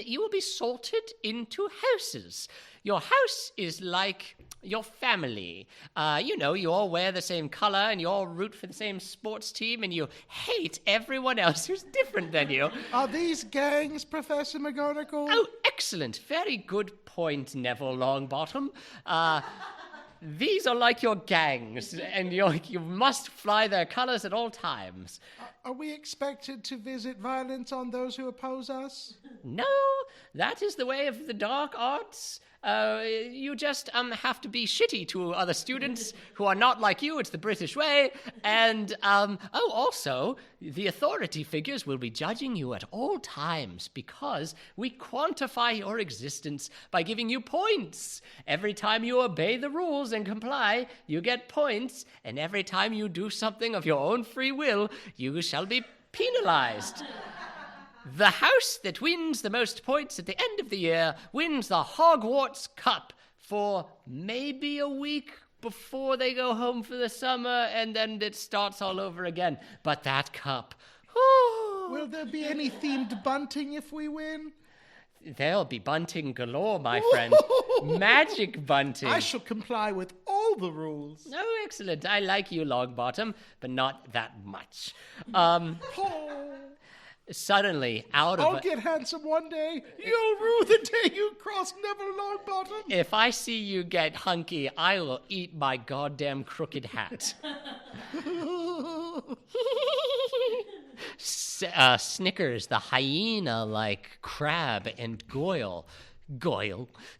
you will be sorted into houses. Your house is like your family. You all wear the same color, and you all root for the same sports team, and you hate everyone else who's different than you. Are these gangs, Professor McGonagall? Oh, excellent. Very good point, Neville Longbottom. These are like your gangs, and you must fly their colors at all times. Are we expected to visit violence on those who oppose us? No, that is the way of the dark arts. You just have to be shitty to other students who are not like you. It's the British way. And, also, the authority figures will be judging you at all times because we quantify your existence by giving you points. Every time you obey the rules and comply, you get points. And every time you do something of your own free will, you shall be penalized. The house that wins the most points at the end of the year wins the Hogwarts Cup for maybe a week before they go home for the summer, and then it starts all over again. But that cup, will there be any themed bunting if we win? There'll be bunting galore, my friend. Magic bunting. I shall comply with all the rules. Oh, excellent. I like you, Longbottom, but not that much. Suddenly, out of I'll get handsome one day. You'll rue the day you cross Neville Longbottom. if I see you get hunky, I will eat my goddamn crooked hat. Snickers, the hyena-like crab, and Goyle,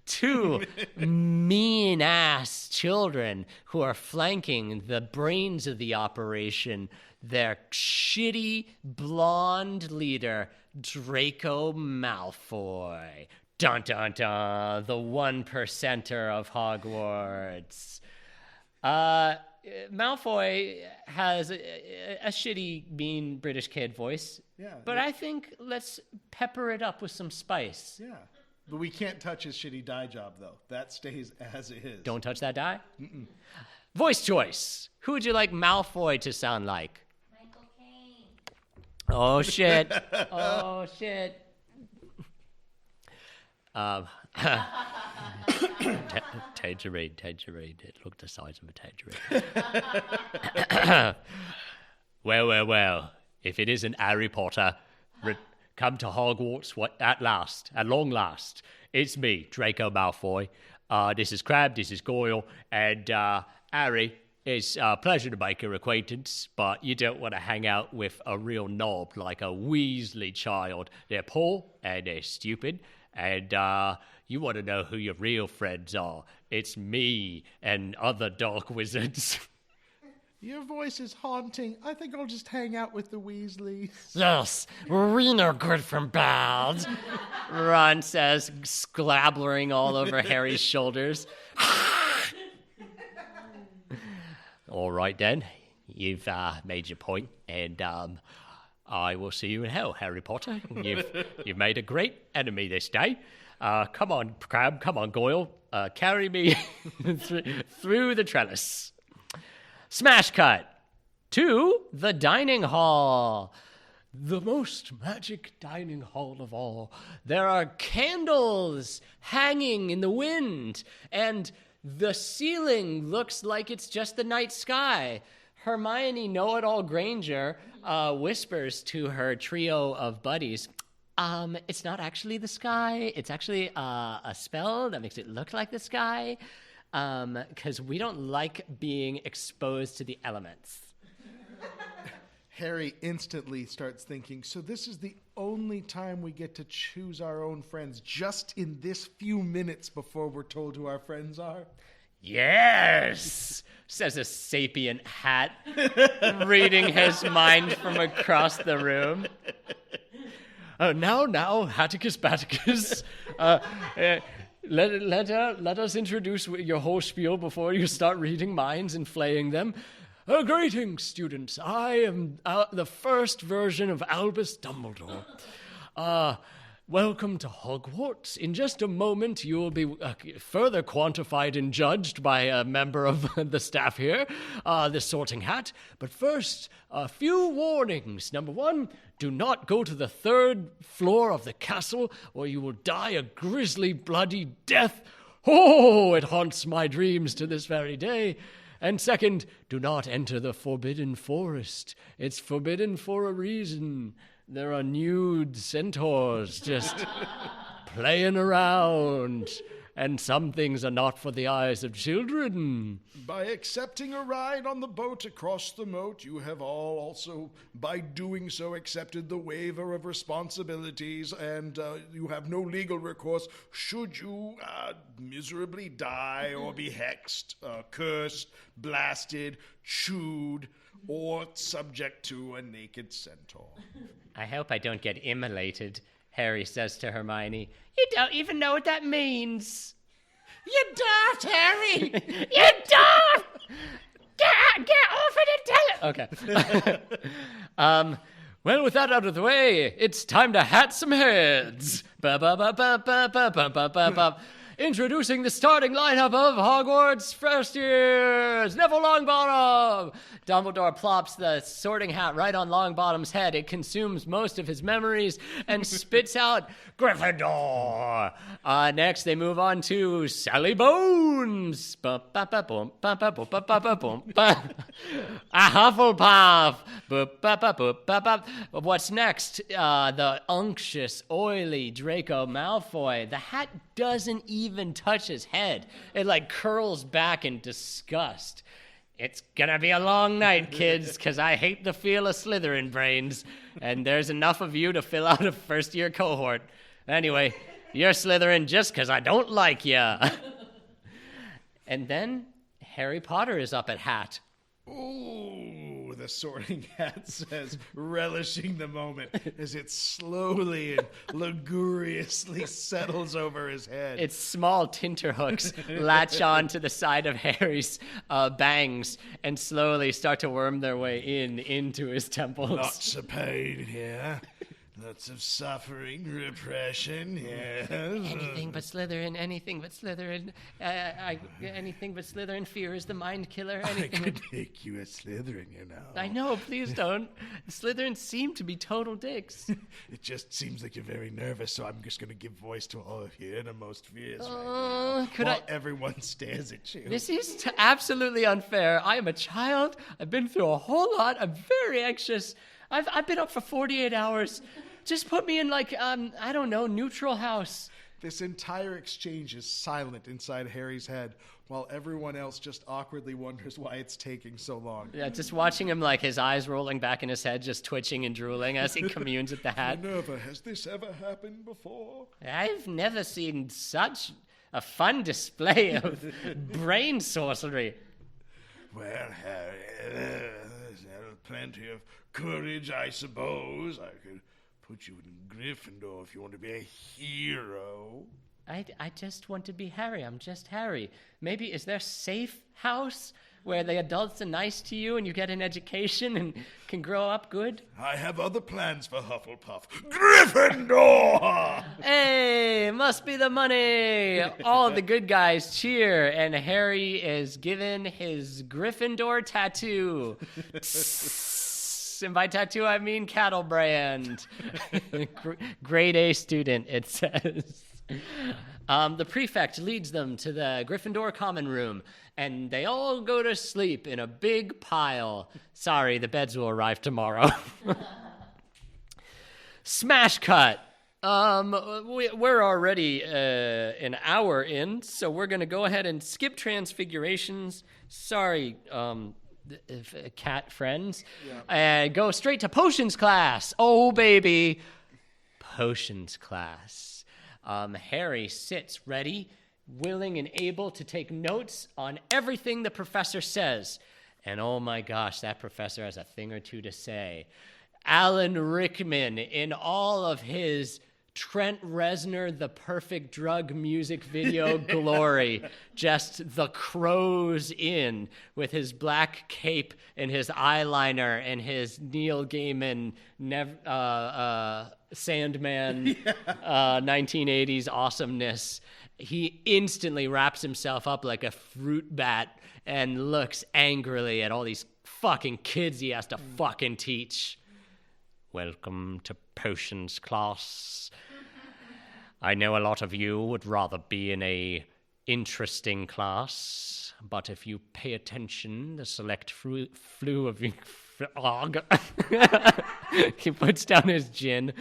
two mean-ass children who are flanking the brains of the operation, their shitty blonde leader, Draco Malfoy. Dun dun dun, the 1%er of Hogwarts. Malfoy has a shitty, mean British kid voice. Yeah. But I think let's pepper it up with some spice. Yeah. But we can't touch his shitty dye job, though. That stays as it is. Don't touch that die. Voice choice. Who would you like Malfoy to sound like? Michael Caine. Oh, shit. Oh, shit. Tangerine. It looked the size of a tangerine. Well. If it isn't Harry Potter, come to Hogwarts at long last. It's me, Draco Malfoy. This is Crab, this is Goyle, and Harry, it's a pleasure to make your acquaintance, but you don't want to hang out with a real knob like a Weasley child. They're poor and they're stupid, and you want to know who your real friends are. It's me and other dark wizards. Your voice is haunting. I think I'll just hang out with the Weasleys. Yes, we know good from bad. Ron says, sclabbering all over Harry's shoulders. All right, then. You've made your point, and I will see you in hell, Harry Potter. You've made a great enemy this day. Come on, Crab. Come on, Goyle. Carry me through the trellis. Smash cut to the dining hall. The most magic dining hall of all. There are candles hanging in the wind, and the ceiling looks like it's just the night sky. Hermione Know-It-All Granger whispers to her trio of buddies, it's not actually the sky. It's actually a spell that makes it look like the sky. Because we don't like being exposed to the elements. Harry instantly starts thinking, so this is the only time we get to choose our own friends, just in this few minutes before we're told who our friends are? Yes, says a sapient hat, reading his mind from across the room. Now, Hatticus Batticus. Let us introduce your whole spiel before you start reading minds and flaying them. Greetings, students. I am the first version of Albus Dumbledore. Welcome to Hogwarts. In just a moment, you will be further quantified and judged by a member of the staff here, the Sorting Hat. But first, a few warnings. Number one, do not go to the 3rd floor of the castle, or you will die a grisly, bloody death. Oh, it haunts my dreams to this very day. And second, do not enter the Forbidden Forest. It's forbidden for a reason. There are nude centaurs just playing around, and some things are not for the eyes of children. By accepting a ride on the boat across the moat, you have all also, by doing so, accepted the waiver of responsibilities, and you have no legal recourse should you miserably die or be hexed, cursed, blasted, chewed, or subject to a naked centaur. I hope I don't get immolated, Harry says to Hermione. You don't even know what that means. You daft, Harry! You daft! Get off it and tell it! Okay. Well, with that out of the way, it's time to hat some heads. Introducing the starting lineup of Hogwarts first years, Neville Longbottom. Dumbledore plops the sorting hat right on Longbottom's head. It consumes most of his memories and spits out Gryffindor. Next, they move on to Sally Bones. A Hufflepuff. What's next? The unctuous, oily Draco Malfoy. The hat doesn't even touch his head. It like curls back in disgust. It's gonna be a long night, kids, because I hate the feel of Slytherin brains, and there's enough of you to fill out a first-year cohort. Anyway, you're Slytherin just because I don't like ya. And then Harry Potter is up at hat. Ooh, the sorting hat says, relishing the moment as it slowly and luxuriously settles over his head. Its small tinterhooks latch on to the side of Harry's bangs and slowly start to worm their way into his temples. Lots of pain here. Lots of suffering, repression, yes. Anything but Slytherin, anything but Slytherin. Anything but Slytherin. Fear is the mind killer. I could make you a Slytherin, you know. I know, please don't. Slytherins seem to be total dicks. It just seems like you're very nervous, so I'm just going to give voice to all of you in a most fierce while everyone stares at you. This is absolutely unfair. I am a child. I've been through a whole lot. I'm very anxious. I've been up for 48 hours. Just put me in, like, I don't know, neutral house. This entire exchange is silent inside Harry's head, while everyone else just awkwardly wonders why it's taking so long. Yeah, just watching him, like, his eyes rolling back in his head, just twitching and drooling as he communes with the hat. Minerva, has this ever happened before? I've never seen such a fun display of brain sorcery. Well, Harry, there's plenty of courage, I suppose. I could put you in Gryffindor if you want to be a hero. I just want to be Harry. I'm just Harry. Maybe, is there a safe house where the adults are nice to you and you get an education and can grow up good? I have other plans for Hufflepuff. Gryffindor! Hey, must be the money. All the good guys cheer, and Harry is given his Gryffindor tattoo. And by tattoo, I mean cattle brand. Grade A student, it says. The prefect leads them to the Gryffindor common room, and they all go to sleep in a big pile. Sorry, the beds will arrive tomorrow. Smash cut. We're already an hour in, so we're going to go ahead and skip transfigurations. Sorry, cat friends. Go straight to potions class. Oh, baby. Potions class. Harry sits ready, willing and able to take notes on everything the professor says. And oh my gosh, that professor has a thing or two to say. Alan Rickman, in all of his Trent Reznor, the perfect drug music video glory, just the crows in with his black cape and his eyeliner and his Neil Gaiman Sandman 1980s awesomeness. He instantly wraps himself up like a fruit bat and looks angrily at all these fucking kids he has to fucking teach. Welcome to potions class. I know a lot of you would rather be in a interesting class, but if you pay attention, the select few of you... He puts down his gin.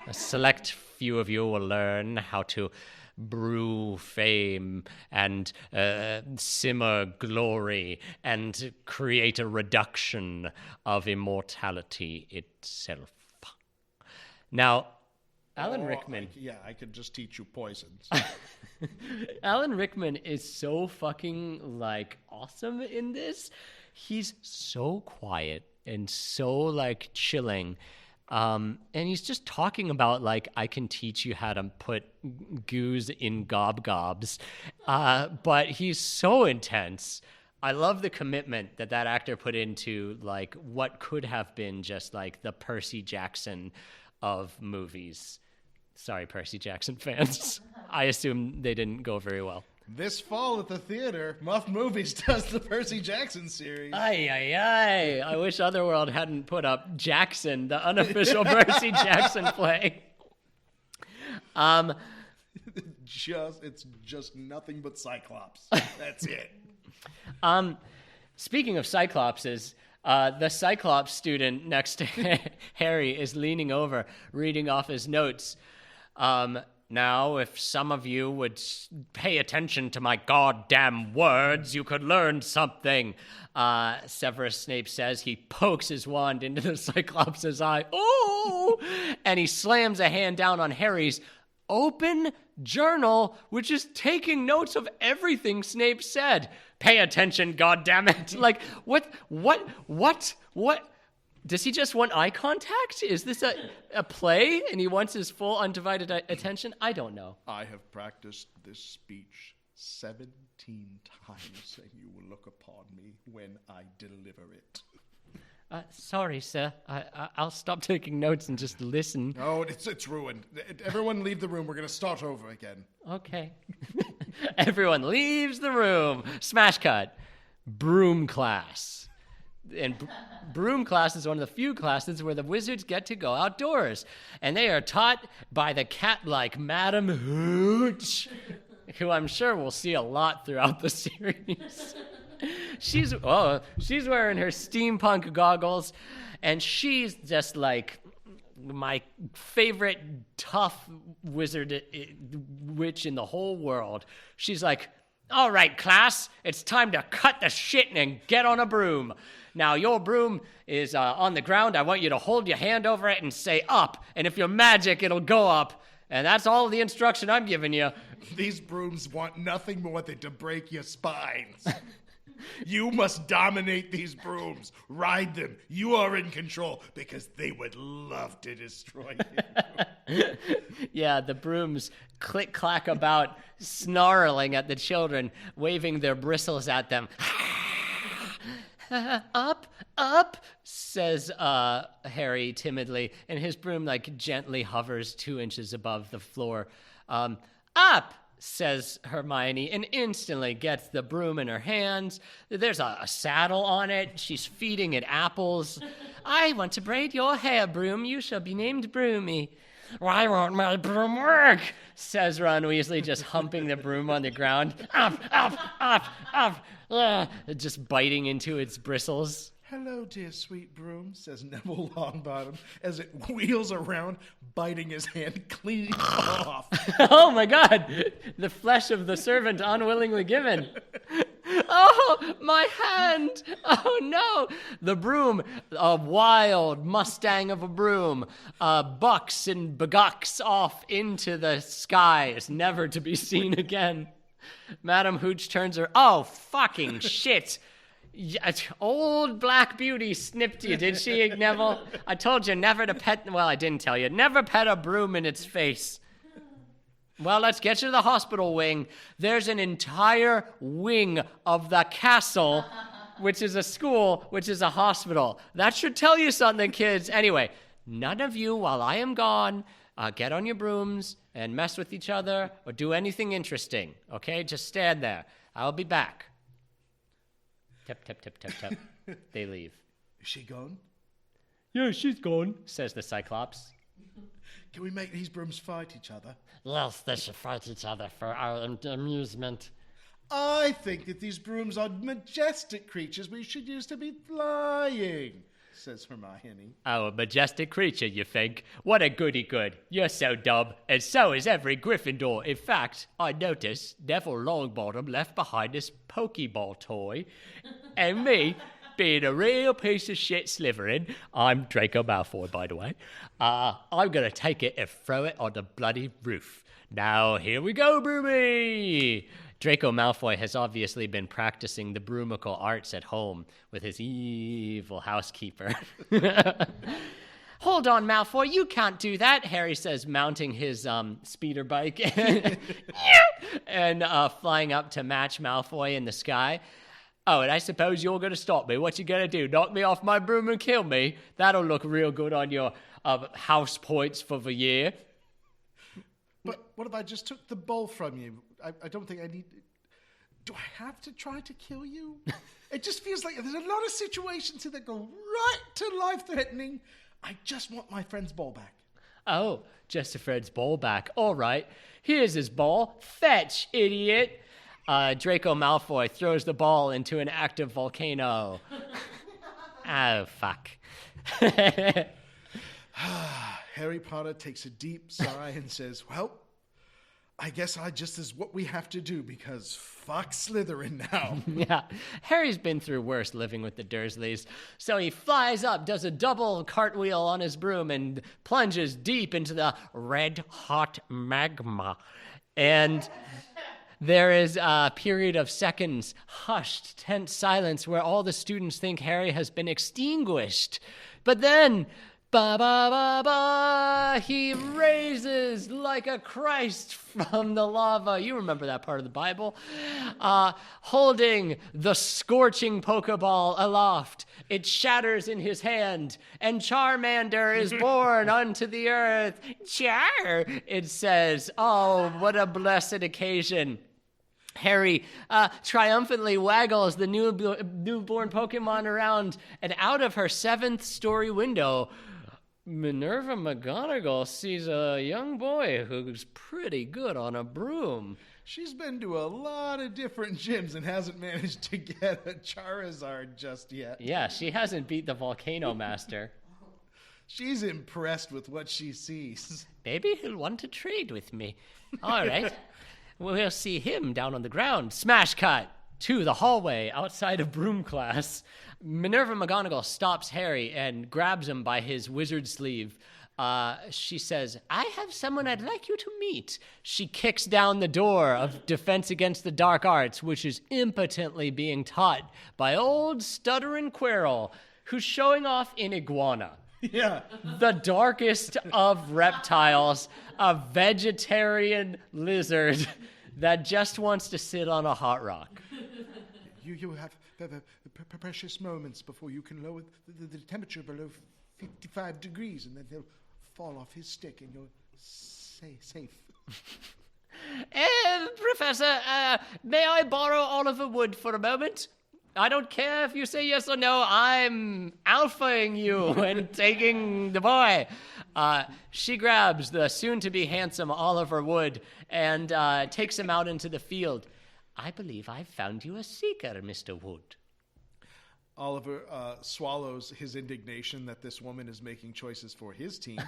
A select few of you will learn how to brew fame and simmer glory and create a reduction of immortality itself. Now, Alan Rickman. I could just teach you poisons. Alan Rickman is so fucking, like, awesome in this. He's so quiet and so, like, chilling. And he's just talking about, like, I can teach you how to put goose in gobs. But he's so intense. I love the commitment that actor put into, like, what could have been just, like, the Percy Jackson of movies. Sorry, Percy Jackson fans. I assume they didn't go very well. This fall at the theater, Muffed Movies does the Percy Jackson series. Ay, ay, ay. I wish Otherworld hadn't put up Jackson, the unofficial Percy Jackson play. It's just nothing but Cyclops. That's it. Speaking of Cyclopses, the Cyclops student next to Harry is leaning over, reading off his notes. Now, if some of you would pay attention to my goddamn words, you could learn something. Severus Snape says. He pokes his wand into the Cyclops' eye. Oh! And he slams a hand down on Harry's open journal, which is taking notes of everything Snape said. Pay attention, goddammit. Like, what? Does he just want eye contact? Is this a play and he wants his full undivided attention? I don't know. I have practiced this speech 17 times, and you will look upon me when I deliver it. Sorry, sir. I'll stop taking notes and just listen. Oh, it's ruined. Everyone leave the room. We're going to start over again. Okay. Everyone leaves the room. Smash cut. Broom class. And broom class is one of the few classes where the wizards get to go outdoors. And they are taught by the cat-like Madam Hooch, who I'm sure we'll see a lot throughout the series. She's wearing her steampunk goggles, and she's just like my favorite tough wizard witch in the whole world. She's like, all right, class, it's time to cut the shit and get on a broom. Now, your broom is on the ground. I want you to hold your hand over it and say up. And if you're magic, it'll go up. And that's all the instruction I'm giving you. These brooms want nothing more than to break your spines. You must dominate these brooms. Ride them. You are in control because they would love to destroy you. Yeah, the brooms click-clack about, snarling at the children, waving their bristles at them. Up, says Harry timidly, and his broom gently hovers 2 inches above the floor. Up, says Hermione, and instantly gets the broom in her hands. There's a saddle on it. She's feeding it apples. I want to braid your hair, broom. You shall be named Broomy. Why won't my broom work? Says Ron Weasley, just humping the broom on the ground. Up. Just biting into its bristles. Hello, dear sweet broom, says Neville Longbottom as it wheels around, biting his hand clean off. Oh my God! The flesh of the servant unwillingly given. Oh, my hand! Oh no! The broom, a wild Mustang of a broom, bucks and begucks off into the skies, never to be seen again. Madam Hooch turns her. Oh, fucking shit! Old Black Beauty snipped you, did she, Neville? I told you never to pet... Well, I didn't tell you. Never pet a broom in its face. Well, let's get you to the hospital wing. There's an entire wing of the castle, which is a school, which is a hospital. That should tell you something, kids. Anyway, none of you, while I am gone, get on your brooms and mess with each other or do anything interesting, okay? Just stand there. I'll be back. Tap, tap, tap, tap, tap. They leave. Is she gone? Yeah, she's gone, says the Cyclops. Can we make these brooms fight each other? Yes, they should fight each other for our amusement. I think that these brooms are majestic creatures we should use to be flying, says Hermione. Oh, a majestic creature, you think? What a goody-good. You're so dumb, and so is every Gryffindor. In fact, I noticed Neville Longbottom left behind this Pokeball toy, and me, being a real piece of shit Slytherin, I'm Draco Malfoy, by the way, I'm gonna take it and throw it on the bloody roof. Now, here we go, Broomy! Draco Malfoy has obviously been practicing the broomical arts at home with his evil housekeeper. Hold on, Malfoy, you can't do that, Harry says, mounting his speeder bike and flying up to match Malfoy in the sky. Oh, and I suppose you're going to stop me. What you going to do, knock me off my broom and kill me? That'll look real good on your house points for the year. But what if I just took the bowl from you? I don't think I need... Do I have to try to kill you? It just feels like there's a lot of situations here that go right to life-threatening. I just want my friend's bowl back. Oh, just a Fred's bowl back. All right, here's his ball. Fetch, idiot. Draco Malfoy throws the ball into an active volcano. Oh, fuck. Harry Potter takes a deep sigh and says, well, I guess this is what we have to do because fuck Slytherin now. Yeah, Harry's been through worse living with the Dursleys. So he flies up, does a double cartwheel on his broom, and plunges deep into the red-hot magma. And there is a period of seconds, hushed, tense silence where all the students think Harry has been extinguished. But then... Ba ba ba ba! He raises like a Christ from the lava. You remember that part of the Bible? Holding the scorching Pokeball aloft. It shatters in his hand, and Charmander is born unto the earth. Char! It says, oh, what a blessed occasion. Harry triumphantly waggles the newborn Pokemon around, and out of her 7th story window, Minerva McGonagall sees a young boy who's pretty good on a broom. She's been to a lot of different gyms and hasn't managed to get a Charizard just yet. Yeah, she hasn't beat the Volcano Master. She's impressed with what she sees. Maybe he'll want to trade with me. All right. We'll see him down on the ground. Smash cut to the hallway outside of broom class. Minerva McGonagall stops Harry and grabs him by his wizard sleeve. She says, I have someone I'd like you to meet. She kicks down the door of Defense Against the Dark Arts, which is impotently being taught by old stuttering Quirrell, who's showing off an iguana. Yeah. The darkest of reptiles, a vegetarian lizard that just wants to sit on a hot rock. You have the precious moments before you can lower the temperature below 55 degrees, and then they'll fall off his stick, and you're safe. Professor, may I borrow Oliver Wood for a moment? I don't care if you say yes or no. I'm alphaing you and taking the boy. She grabs the soon-to-be handsome Oliver Wood and takes him out into the field. I believe I've found you a seeker, Mr. Wood. Oliver swallows his indignation that this woman is making choices for his team.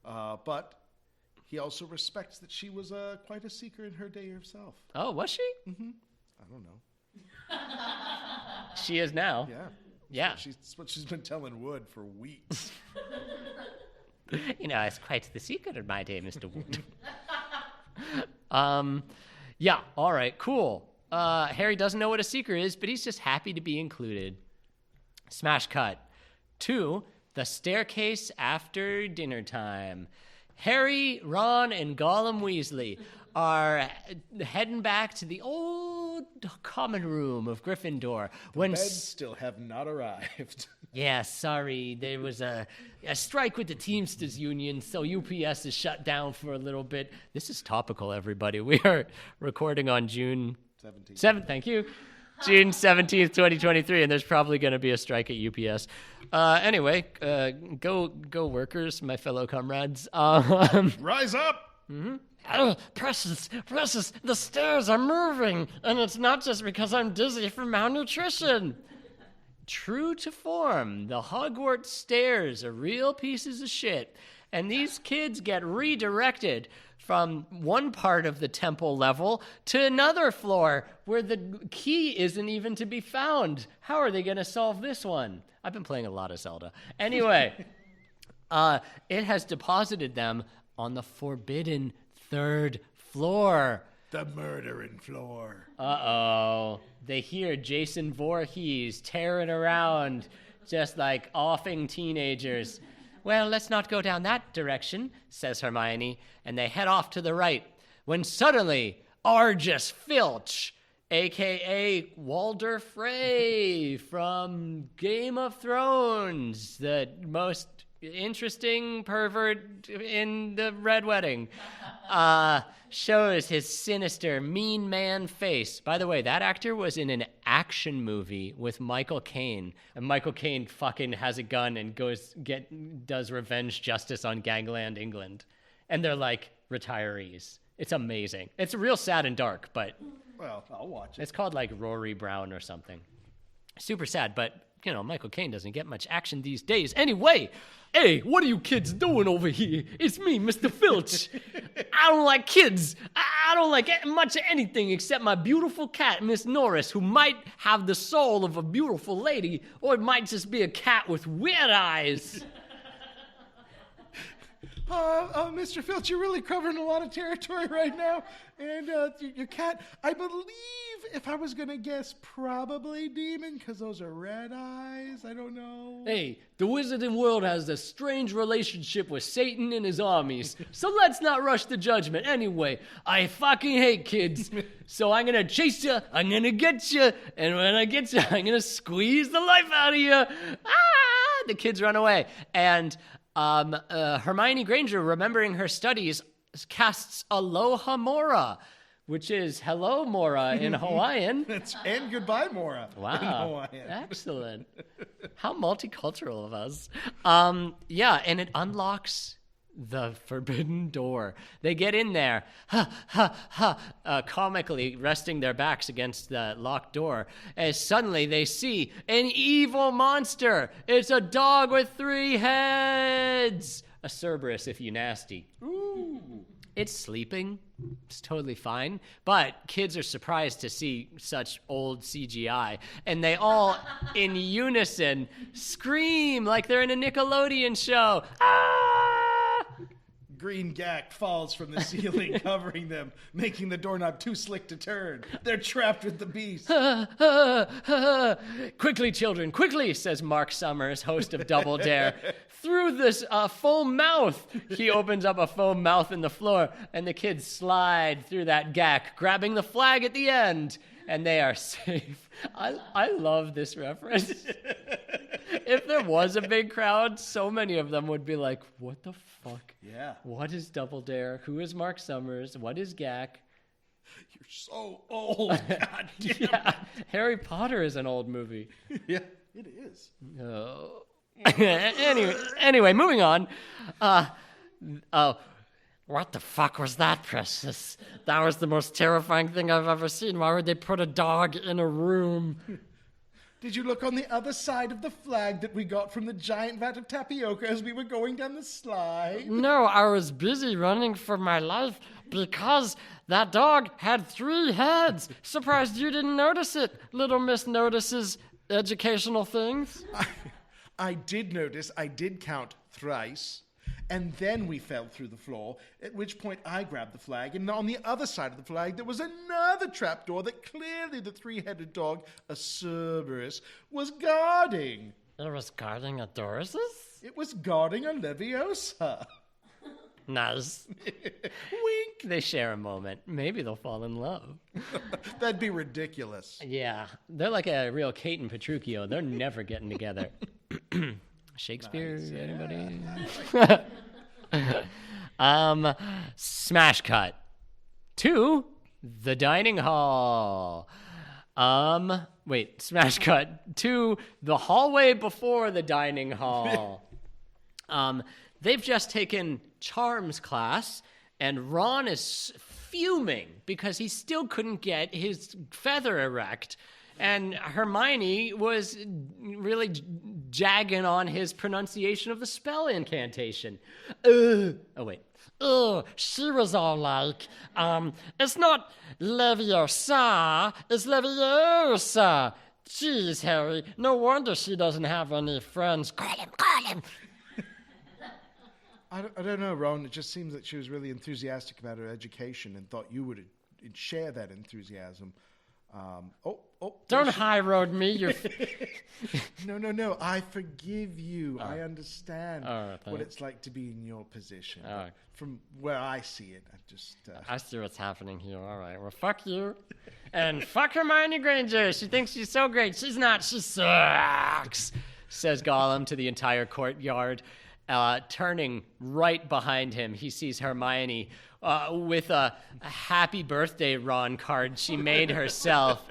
But he also respects that she was quite a seeker in her day herself. Oh, was she? Mm-hmm. I don't know. She is now. Yeah. Yeah. That's what she's been telling Wood for weeks. You know, it's quite the secret in my day, Mr. Wood. Yeah, all right, cool. Harry doesn't know what a seeker is, but he's just happy to be included. Smash cut to the staircase after dinner time. Harry, Ron, and Gollum Weasley are heading back to the old common room of Gryffindor. Beds still have not arrived. Yeah, sorry. There was a strike with the Teamsters Union, so UPS is shut down for a little bit. This is topical, everybody. We are recording on June 7th. Thank you. June 17th, 2023, and there's probably going to be a strike at UPS. Anyway, go workers, my fellow comrades. Rise up! Mm-hmm. Oh, Precious, the stairs are moving, and it's not just because I'm dizzy from malnutrition. True to form, the Hogwarts stairs are real pieces of shit, and these kids get redirected from one part of the temple level to another floor where the key isn't even to be found. How are they going to solve this one? I've been playing a lot of Zelda. Anyway, it has deposited them on the forbidden 3rd floor. The murdering floor. Uh-oh. They hear Jason Voorhees tearing around, just like offing teenagers. Well, let's not go down that direction, says Hermione, and they head off to the right, when suddenly Argus Filch, a.k.a. Walder Frey from Game of Thrones, the most interesting pervert in the Red Wedding, shows his sinister, mean man face. By the way, that actor was in an action movie with Michael Caine. And Michael Caine fucking has a gun and does revenge justice on Gangland, England. And they're like retirees. It's amazing. It's real sad and dark, but... Well, I'll watch it. It's called like Rory Brown or something. Super sad, but, Michael Caine doesn't get much action these days. Anyway, hey, what are you kids doing over here? It's me, Mr. Filch. I don't like kids. I don't like much of anything except my beautiful cat, Miss Norris, who might have the soul of a beautiful lady, or it might just be a cat with weird eyes. Mr. Filch, you're really covering a lot of territory right now. And your cat, I believe, if I was going to guess, probably demon, because those are red eyes. I don't know. Hey, the wizarding world has a strange relationship with Satan and his armies. So let's not rush the judgment. Anyway, I fucking hate kids. So I'm going to chase you, I'm going to get you, and when I get you, I'm going to squeeze the life out of you. The kids run away. And... Hermione Granger, remembering her studies, casts Aloha Mora, which is hello Mora in Hawaiian. And goodbye Mora in Wow, Hawaiian. excellent. How multicultural of us. And it unlocks the forbidden door. They get in there, comically resting their backs against the locked door, as suddenly they see an evil monster. It's a dog with 3 heads. A Cerberus, if you nasty. Ooh. It's sleeping. It's totally fine. But kids are surprised to see such old CGI. And they all, in unison, scream like they're in a Nickelodeon show. Green gack falls from the ceiling, covering them, making the doorknob too slick to turn. They're trapped with the beast. Quickly, children, quickly, says Mark Summers, host of Double Dare. Through this foam mouth. He opens up a foam mouth in the floor, and the kids slide through that gack, grabbing the flag at the end. And they are safe. I love this reference. If there was a big crowd, so many of them would be like, what the fuck? Yeah. What is Double Dare? Who is Mark Summers? What is GAC? You're so old. God damn. Yeah. Harry Potter is an old movie. Yeah, it is. Oh. anyway, moving on. What the fuck was that, Precious? That was the most terrifying thing I've ever seen. Why would they put a dog in a room? Did you look on the other side of the flag that we got from the giant vat of tapioca as we were going down the slide? No, I was busy running for my life because that dog had 3 heads. Surprised you didn't notice it, Little Miss Notices educational things. I did notice. I did count thrice. And then we fell through the floor, at which point I grabbed the flag, and on the other side of the flag there was another trapdoor that clearly the 3-headed dog, a Cerberus, was guarding. It was guarding a Doris's? It was guarding a Leviosa. Nice. Wink. They share a moment. Maybe they'll fall in love. That'd be ridiculous. Yeah. They're like a real Kate and Petruchio. They're never getting together. Shakespeare, anybody? Smash cut to the dining hall. Smash cut to the hallway before the dining hall. They've just taken Charms class, and Ron is fuming because he still couldn't get his feather erect. And Hermione was really jagging on his pronunciation of the spell incantation. She was all like, it's not Leviosa, it's Leviosa. Jeez, Harry, no wonder she doesn't have any friends. Call him. I don't know, Ron. It just seems that she was really enthusiastic about her education and thought you would share that enthusiasm. Don't high road me, you. No. I forgive you. I understand what thanks. it's like to be in your position. right. From where I see it, I see what's happening here. All right. Well, fuck you. And fuck Hermione Granger. She thinks she's so great. She's not. She sucks. Says Gollum to the entire courtyard. Turning right behind him, he sees Hermione with a happy birthday Ron card she made herself.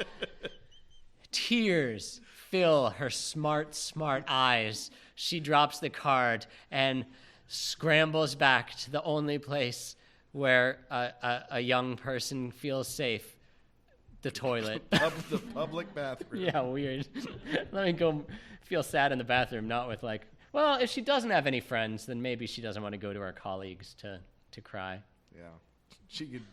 Tears fill her smart eyes. She drops the card and scrambles back to the only place where a young person feels safe, the toilet. The public bathroom. Yeah, weird. Let me go feel sad in the bathroom, not with like, well, if she doesn't have any friends, then maybe she doesn't want to go to her colleagues to cry. Yeah. She could...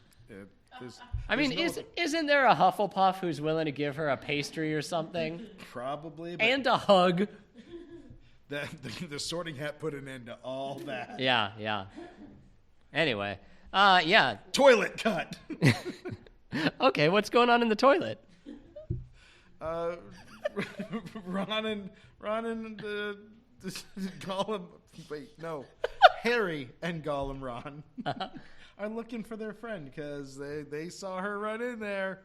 Isn't there a Hufflepuff who's willing to give her a pastry or something? Probably. But And a hug. the Sorting Hat put an end to all that. Yeah. Anyway, yeah. Toilet cut. Okay, what's going on in the toilet? Ron and Gollum. Wait, no. Harry and Gollum Ron are looking for their friend because they saw her run in there.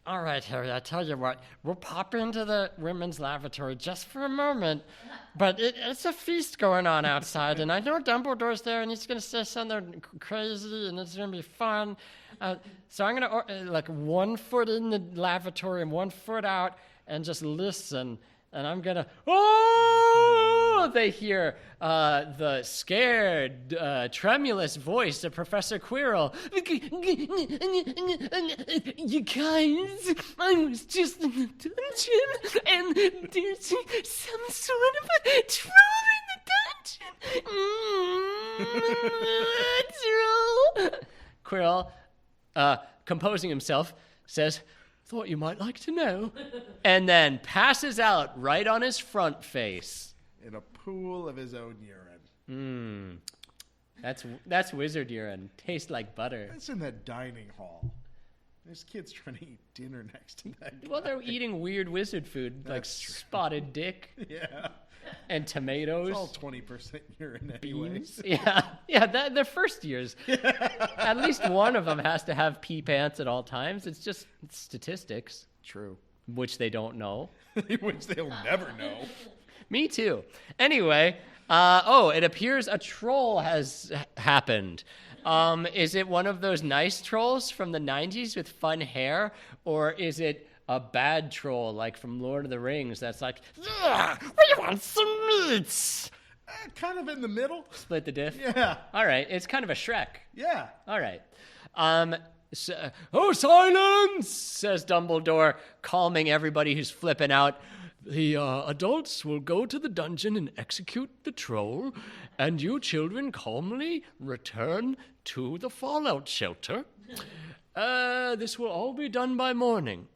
All right, Harry, I tell you what, we'll pop into the women's lavatory just for a moment, but it's a feast going on outside, and I know Dumbledore's there, and he's going to say something crazy, and it's going to be fun. So I'm going to, like, 1 foot in the lavatory and 1 foot out, and just listen, and I'm going to, they hear the scared, tremulous voice of Professor Quirrell. You guys, I was just in the dungeon, and there's some sort of a troll in the dungeon. Troll. Quirrell, composing himself, says, "Thought you might like to know," and then passes out right on his front face. In a pool of his own urine. That's wizard urine. Tastes like butter. That's in that dining hall. There's kids trying to eat dinner next to that guy. Well, they're eating weird wizard food, like spotted dick Yeah. and tomatoes. It's all 20% urine anyways. Yeah, they're first years. At least one of them has to have pee pants at all times. It's just statistics. True. Which they don't know. Which they'll never know. Me too. Anyway, it appears a troll has happened. Is it one of those nice trolls from the 90s with fun hair? Or is it a bad troll like from Lord of the Rings that's like, "Yeah, we want some meats"? Kind of in the middle. Split the diff? Yeah. All right, it's kind of a Shrek. Yeah. All right. Silence, says Dumbledore, calming everybody who's flipping out. The adults will go to the dungeon and execute the troll, and you children calmly return to the fallout shelter. This will all be done by morning.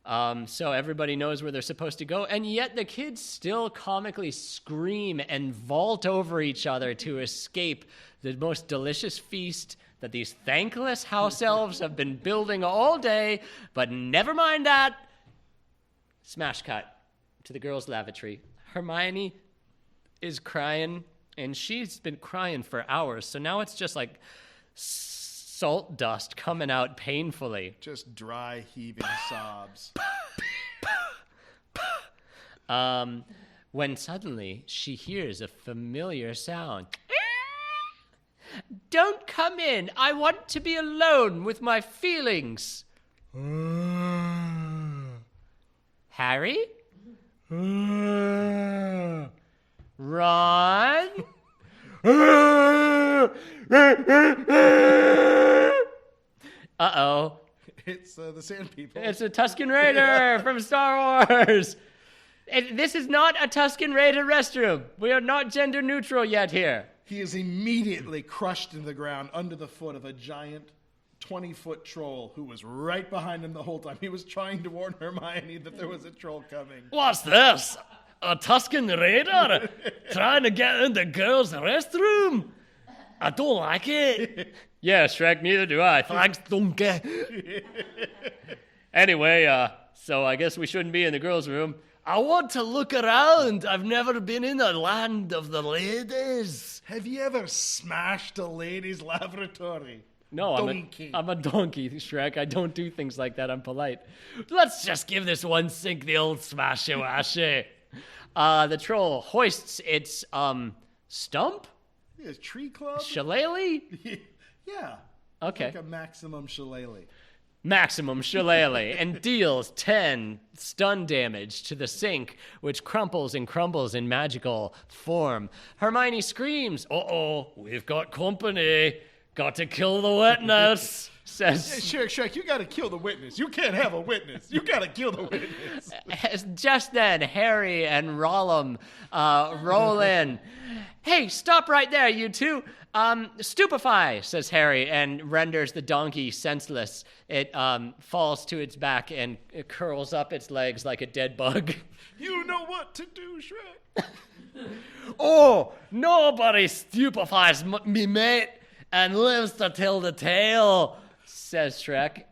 So everybody knows where they're supposed to go, and yet the kids still comically scream and vault over each other to escape the most delicious feast that these thankless house elves have been building all day. But never mind that. Smash cut to the girls' lavatory. Hermione is crying, and she's been crying for hours, so now it's just like salt dust coming out painfully. Just dry, heaving sobs. When suddenly she hears a familiar sound. Don't come in. I want to be alone with my feelings. Harry? Ron? Uh-oh. It's the Sand People. It's a Tusken Raider from Star Wars. This is not a Tusken Raider restroom. We are not gender neutral yet here. He is immediately crushed into the ground under the foot of a giant 20-foot troll who was right behind him the whole time. He was trying to warn Hermione that there was a troll coming. What's this? A Tusken Raider trying to get in the girls' restroom? I don't like it. Yeah, Shrek, neither do I. Thanks, donkey. Anyway, so I guess we shouldn't be in the girls' room. I want to look around. I've never been in the land of the ladies. Have you ever smashed a lady's lavatory? No, Donkey. I'm a donkey, Shrek. I don't do things like that. I'm polite. Let's just give this one sink the old smashy washy. The troll hoists its Stump? Yeah, tree club? Shillelagh? Yeah. Okay. Like a maximum shillelagh. Maximum shillelagh, and deals 10 stun damage to the sink, which crumples and crumbles in magical form. Hermione screams, "Uh-oh, we've got company. Got to kill the witness," says... Shrek, you gotta kill the witness. You can't have a witness. You gotta kill the witness. Just then, Harry and Rollum roll in. "Hey, stop right there, you two. Stupefy," says Harry, and renders the donkey senseless. It falls to its back and it curls up its legs like a dead bug. You know what to do, Shrek. "Oh, nobody stupefies me mate and lives to tell the tale," says Shrek.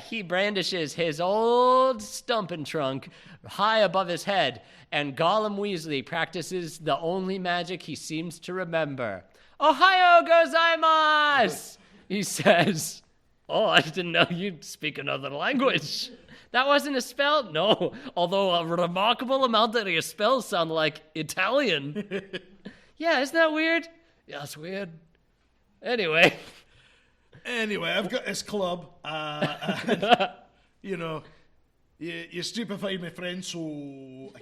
He brandishes his old stumping trunk high above his head, and Gollum Weasley practices the only magic he seems to remember. "Ohayo gozaimasu," he says. "Oh, I didn't know you'd speak another language." "That wasn't a spell?" "No, although a remarkable amount of your spells sound like Italian." "Yeah, isn't that weird?" "Yeah, it's weird. Anyway, I've got this club. You know, you stupefy my friend, so I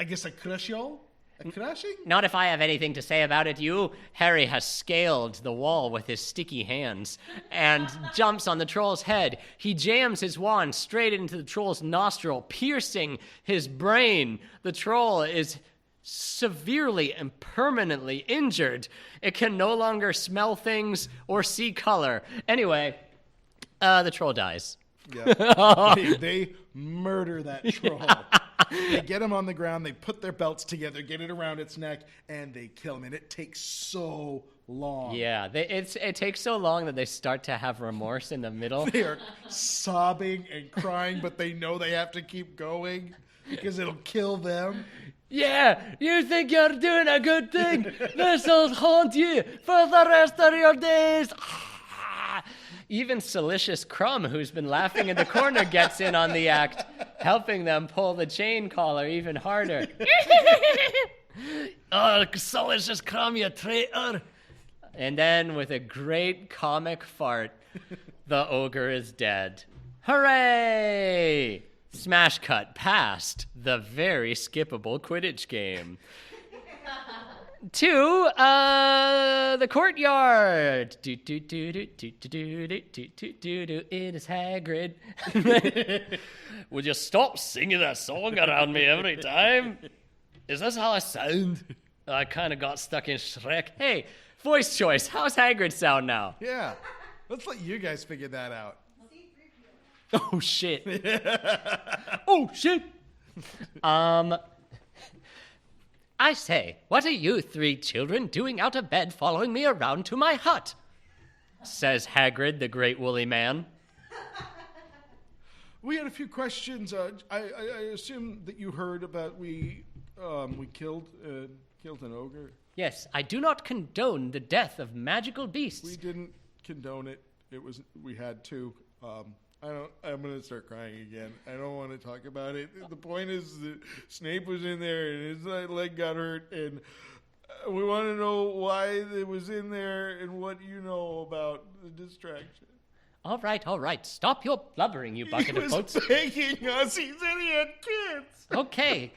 guess I crush y'all. A crushing? not if I have anything to say about it. Harry has scaled the wall with his sticky hands and jumps on the troll's head. He jams his wand straight into the troll's nostril, piercing his brain. The troll is severely and permanently injured. It can no longer smell things or see color. Anyway, the troll dies. Yeah. They murder that troll. They get him on the ground, they put their belts together, get it around its neck, and they kill him. And it takes so long. Yeah, it takes so long that they start to have remorse in the middle. They are sobbing and crying, but they know they have to keep going because it'll kill them. "Yeah, you think you're doing a good thing? This'll haunt you for the rest of your days." Even Salicious Crumb, who's been laughing in the corner, gets in on the act, helping them pull the chain collar even harder. "Oh, Salicious Crumb, you traitor." And then, with a great comic fart, the ogre is dead. Hooray! Smash cut past the very skippable Quidditch game. To the courtyard. It is Hagrid. "Would you stop singing that song around me every time? Is this how I sound?" I kind of got stuck in Shrek. Hey, voice choice. How's Hagrid sound now? Yeah. Let's let you guys figure that out. Oh, shit. Oh, shit. "I say, what are you three children doing out of bed following me around to my hut?" says Hagrid, the great woolly man. We had a few questions. I assume that you heard about we killed an ogre. "Yes, I do not condone the death of magical beasts." We didn't condone it. We had to. I'm gonna start crying again. I don't want to talk about it. The point is that Snape was in there and his leg got hurt, and we want to know why it was in there and what you know about the distraction. All right. Stop your blubbering, you bucket of boats. He was begging us. He said he had kids. Okay.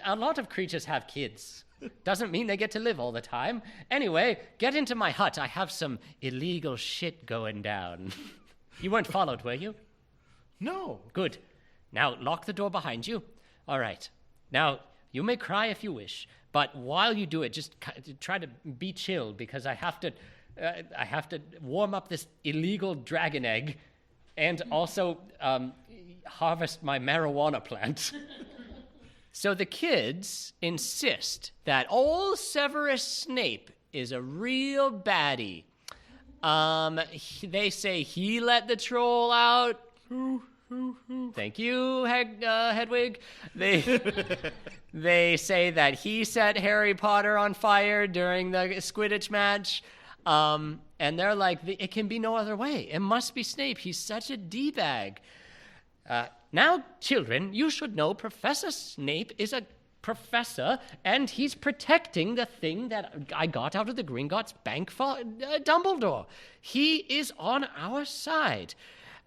A lot of creatures have kids. Doesn't mean they get to live all the time. Anyway, get into my hut. I have some illegal shit going down. You weren't followed, were you? No. Good. Now lock the door behind you. All right. Now, you may cry if you wish, but while you do it, just try to be chill because I have to warm up this illegal dragon egg and also harvest my marijuana plant. So the kids insist that old Severus Snape is a real baddie. They say he let the troll out. Thank you, Hedwig. They say that he set Harry Potter on fire during the Quidditch match. And they're like, it can be no other way. It must be Snape. He's such a D-bag. Now, children, you should know Professor Snape is a professor, and he's protecting the thing that I got out of the Gringotts Bank for Dumbledore. He is on our side.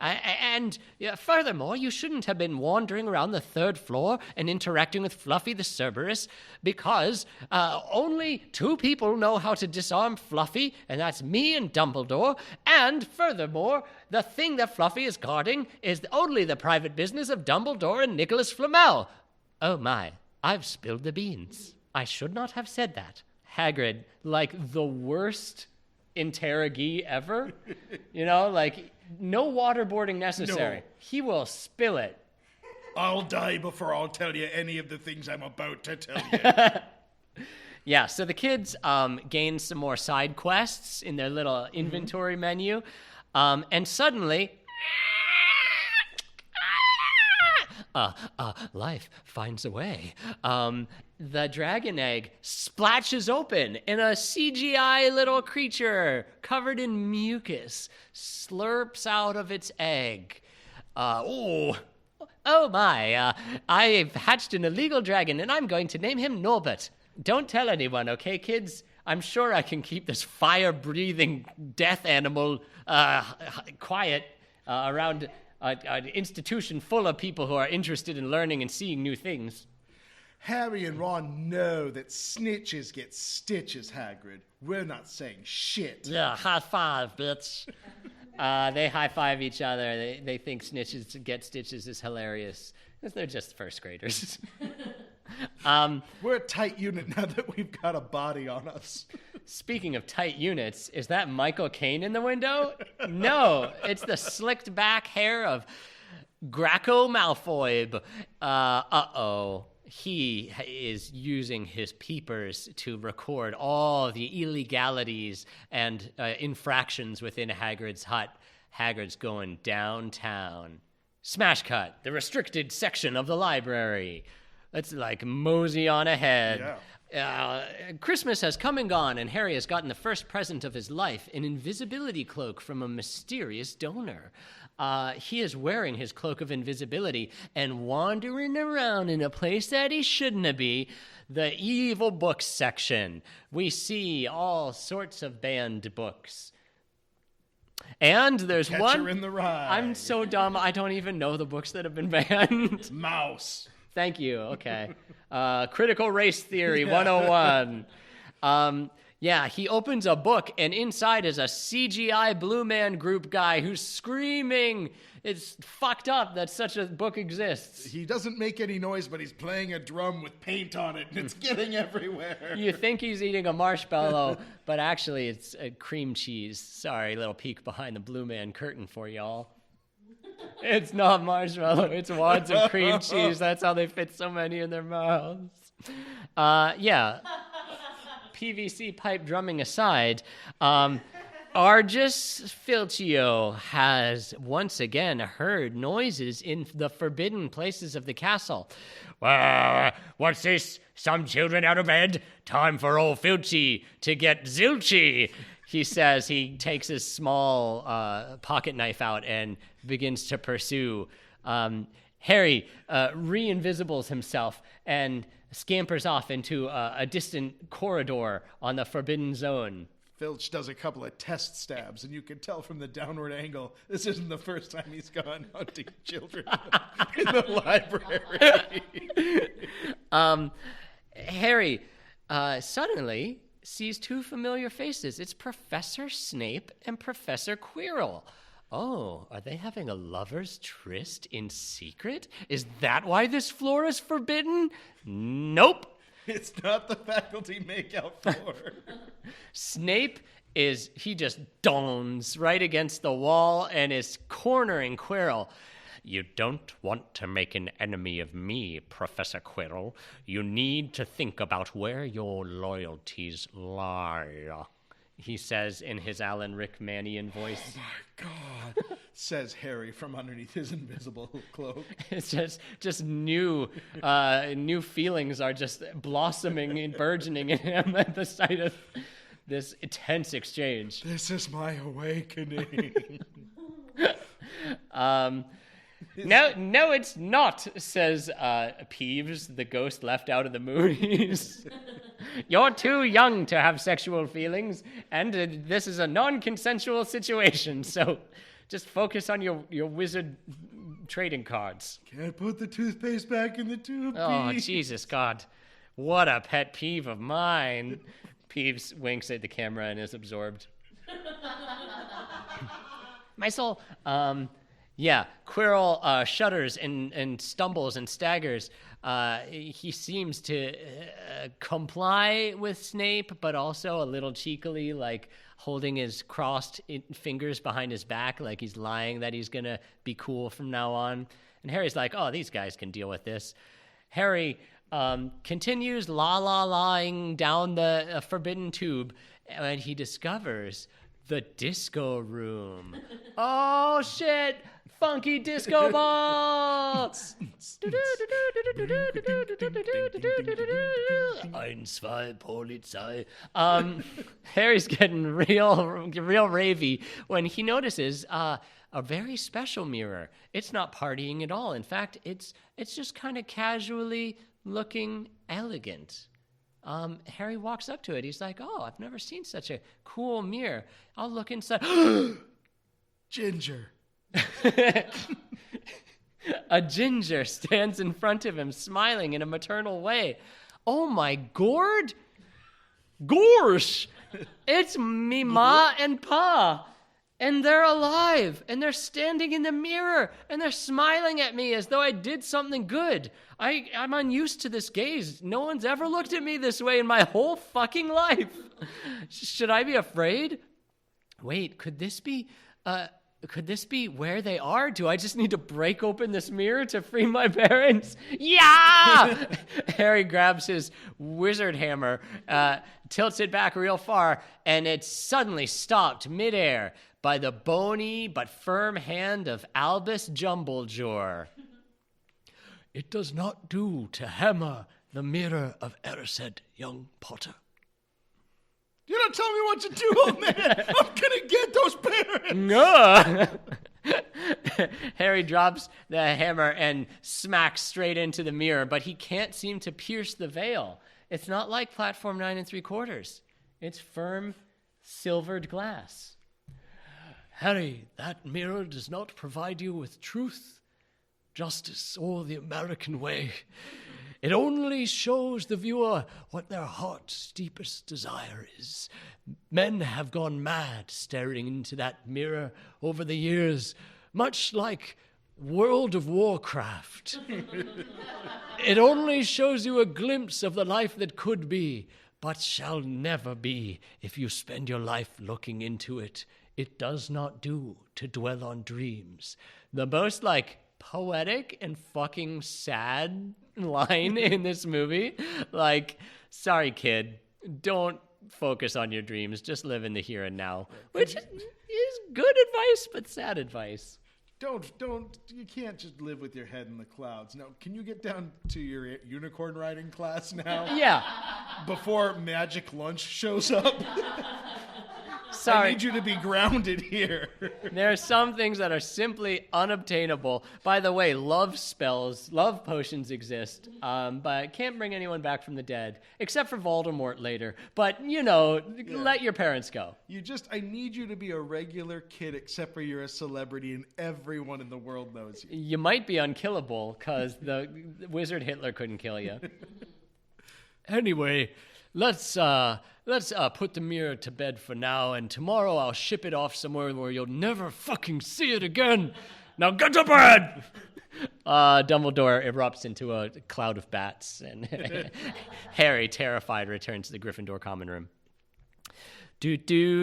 And furthermore, you shouldn't have been wandering around the 3rd floor and interacting with Fluffy the Cerberus, because only 2 people know how to disarm Fluffy, and that's me and Dumbledore. And furthermore, the thing that Fluffy is guarding is only the private business of Dumbledore and Nicholas Flamel. Oh my, I've spilled the beans. I should not have said that. Hagrid, like the worst interrogee ever. No waterboarding necessary. No. He will spill it. I'll die before I'll tell you any of the things I'm about to tell you. Yeah, so the kids gain some more side quests in their little inventory menu. And suddenly... life finds a way. The dragon egg splashes open, and a CGI little creature covered in mucus slurps out of its egg. Oh my, I've hatched an illegal dragon, and I'm going to name him Norbert. Don't tell anyone, okay, kids? I'm sure I can keep this fire-breathing death animal quiet around an institution full of people who are interested in learning and seeing new things. Harry and Ron know that snitches get stitches, Hagrid. We're not saying shit. Yeah, high five, bitch. They high-five each other. They think snitches get stitches is hilarious, because they're just first graders. We're a tight unit now that we've got a body on us. Speaking of tight units, is that Michael Caine in the window? No, it's the slicked back hair of Draco Malfoy. He is using his peepers to record all the illegalities and infractions within Hagrid's hut. Hagrid's going downtown. Smash cut, the restricted section of the library. Let's mosey on ahead. Yeah. Christmas has come and gone, and Harry has gotten the first present of his life, an invisibility cloak from a mysterious donor. He is wearing his cloak of invisibility and wandering around in a place that he shouldn't be, the evil books section. We see all sorts of banned books. And there's Catcher one... in the Rye. I'm so dumb, I don't even know the books that have been banned. Mouse. Thank you. Okay. Critical Race Theory 101. Yeah, he opens a book, and inside is a CGI Blue Man Group guy who's screaming. It's fucked up that such a book exists. He doesn't make any noise, but he's playing a drum with paint on it, and it's getting everywhere. You think he's eating a marshmallow, but actually it's a cream cheese. Sorry, little peek behind the Blue Man curtain for y'all. It's not marshmallow, it's wads of cream cheese. That's how they fit so many in their mouths. Yeah. PVC pipe drumming aside, Argus Filchio has once again heard noises in the forbidden places of the castle. What's this? Some children out of bed? Time for old Filchy to get zilchy. He says. He takes his small pocket knife out and begins to pursue. Harry re-invisibles himself and scampers off into a distant corridor on the Forbidden Zone. Filch does a couple of test stabs, and you can tell from the downward angle this isn't the first time he's gone hunting children in the library. Harry suddenly sees 2 familiar faces. It's Professor Snape and Professor Quirrell. Oh, are they having a lover's tryst in secret? Is that why this floor is forbidden? Nope. It's not the faculty makeout floor. Snape he just dawns right against the wall and is cornering Quirrell. You don't want to make an enemy of me, Professor Quirrell. You need to think about where your loyalties lie, he says in his Alan Rickmanian voice. Oh my God, says Harry from underneath his invisible cloak. It's just new feelings are just blossoming and burgeoning in him at the sight of this intense exchange. This is my awakening. No, it's not, says Peeves, the ghost left out of the movies. You're too young to have sexual feelings, and this is a non-consensual situation, so just focus on your wizard trading cards. Can't put the toothpaste back in the tube. Oh, Pete. Jesus, God. What a pet peeve of mine. Peeves winks at the camera and is absorbed. My soul. Yeah, Quirrell shudders and stumbles and staggers. He seems to comply with Snape, but also a little cheekily, like holding his crossed fingers behind his back, like he's lying that he's going to be cool from now on. And Harry's like, oh, these guys can deal with this. Harry continues la-la-laing down the forbidden tube, and he discovers the disco room. Oh, shit! Funky disco balls! Eins, zwei, Polizei. Harry's getting real ravey when he notices a very special mirror. It's not partying at all. In fact, it's just kind of casually looking elegant. Harry walks up to it. He's like, oh, I've never seen such a cool mirror. I'll look inside. Ginger. A ginger stands in front of him, smiling in a maternal way. Oh, my gourd? Gorsh! It's me, Ma, and Pa. And they're alive, and they're standing in the mirror, and they're smiling at me as though I did something good. I'm unused to this gaze. No one's ever looked at me this way in my whole fucking life. Should I be afraid? Wait, could this be where they are? Do I just need to break open this mirror to free my parents? Yeah! Harry grabs his wizard hammer, tilts it back real far, and it's suddenly stopped midair by the bony but firm hand of Albus Jumblejaw. It does not do to hammer the mirror of Erised, young Potter. You don't tell me what to do, old man. I'm gonna get those parents. No. Harry drops the hammer and smacks straight into the mirror, but he can't seem to pierce the veil. It's not like platform 9 3/4. It's firm, silvered glass. Harry, that mirror does not provide you with truth, justice, or the American way. It only shows the viewer what their heart's deepest desire is. Men have gone mad staring into that mirror over the years, much like World of Warcraft. It only shows you a glimpse of the life that could be, but shall never be if you spend your life looking into it. It does not do to dwell on dreams. The most, poetic and fucking sad line in this movie. Sorry, kid, don't focus on your dreams. Just live in the here and now, which is good advice, but sad advice. You can't just live with your head in the clouds. Now, can you get down to your unicorn riding class now? Yeah. Before magic lunch shows up? Sorry. I need you to be grounded here. There are some things that are simply unobtainable. By the way, love potions exist, but can't bring anyone back from the dead, except for Voldemort later. But, let your parents go. I need you to be a regular kid, except for you're a celebrity and everyone in the world knows you. You might be unkillable, because the wizard Hitler couldn't kill you. Anyway, let's put the mirror to bed for now, and tomorrow I'll ship it off somewhere where you'll never fucking see it again. Now get to bed! Dumbledore erupts into a cloud of bats, and Harry, terrified, returns to the Gryffindor common room. Do. They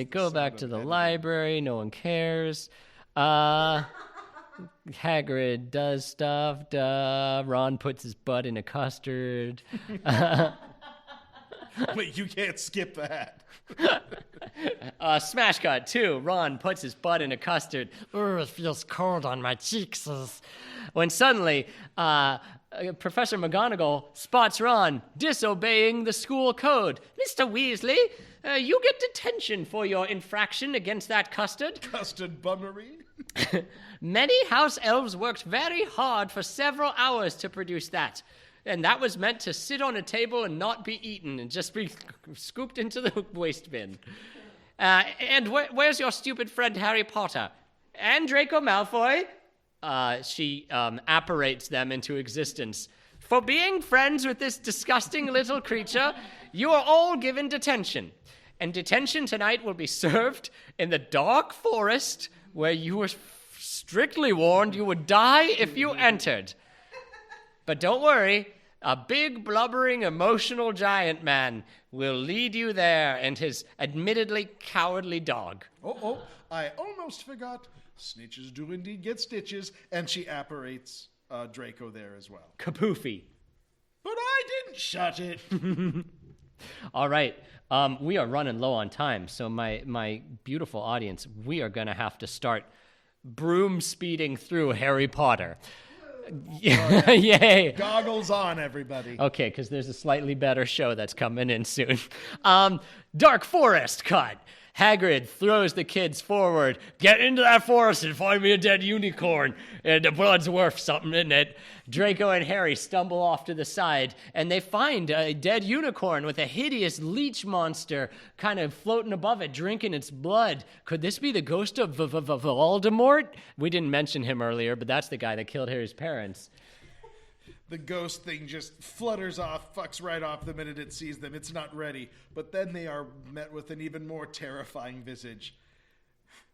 go back to the library. No one cares. Hagrid does stuff. Ron puts his butt in a custard. Wait, you can't skip that. Smash cut 2. Ron puts his butt in a custard. It feels cold on my cheeks. When suddenly, Professor McGonagall spots Ron disobeying the school code. Mr. Weasley, you get detention for your infraction against that custard. Custard bummery. Many house elves worked very hard for several hours to produce that. And that was meant to sit on a table and not be eaten and just be scooped into the waste bin. And where's your stupid friend Harry Potter? And Draco Malfoy? She apparates them into existence. For being friends with this disgusting little creature, you are all given detention. And detention tonight will be served in the dark forest where you were strictly warned you would die if you entered. But don't worry, a big, blubbering, emotional giant man will lead you there and his admittedly cowardly dog. Oh, I almost forgot. Snitches do indeed get stitches, and she apparates Draco there as well. Kapoofy. But I didn't shut it. All right, we are running low on time, so my beautiful audience, we are going to have to start broom speeding through Harry Potter. Yay. Goggles on, everybody. Okay, because there's a slightly better show that's coming in soon. Dark Forest cut. Hagrid throws the kids forward. Get into that forest and find me a dead unicorn. And the blood's worth something, isn't it? Draco and Harry stumble off to the side, and they find a dead unicorn with a hideous leech monster kind of floating above it, drinking its blood. Could this be the ghost of Voldemort? We didn't mention him earlier, but that's the guy that killed Harry's parents. The ghost thing just flutters off, fucks right off the minute it sees them. It's not ready. But then they are met with an even more terrifying visage.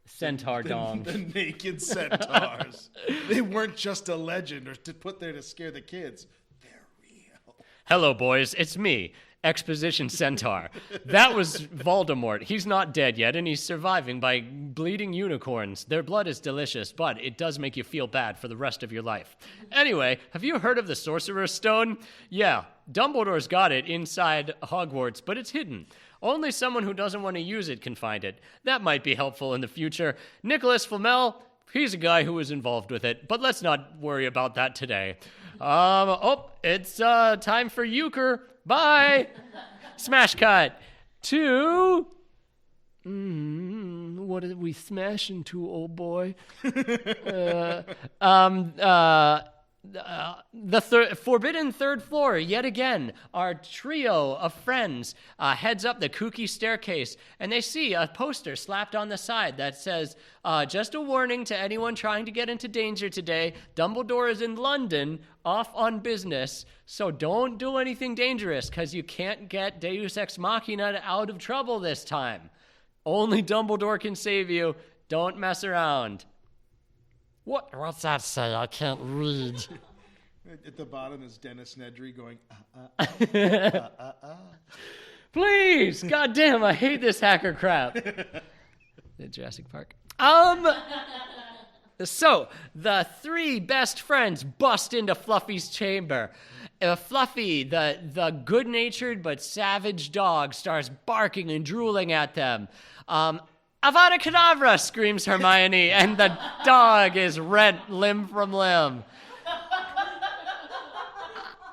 Centaur doms. The naked centaurs. They weren't just a legend or to put there to scare the kids. They're real. Hello, boys. It's me, Exposition Centaur. That was Voldemort. He's not dead yet, and he's surviving by bleeding unicorns. Their blood is delicious, but it does make you feel bad for the rest of your life. Anyway, have you heard of the Sorcerer's Stone? Yeah, Dumbledore's got it inside Hogwarts, but it's hidden. Only someone who doesn't want to use it can find it. That might be helpful in the future. Nicholas Flamel, he's a guy who was involved with it, but let's not worry about that today. It's time for Euchre. Bye. Smash cut to... what did we smash into, old boy? The forbidden third floor, yet again. Our trio of friends heads up the kooky staircase, and they see a poster slapped on the side that says, just a warning to anyone trying to get into danger today. Dumbledore is in London, off on business, so don't do anything dangerous, because you can't get Deus Ex Machina out of trouble this time. Only Dumbledore can save you. Don't mess around. What's that say? I can't read. At the bottom is Dennis Nedry going, Please! Goddamn, I hate this hacker crap. Jurassic Park. So, the three best friends bust into Fluffy's chamber. Fluffy, the good-natured but savage dog, starts barking and drooling at them. Avada Kedavra, screams Hermione, and the dog is rent limb from limb.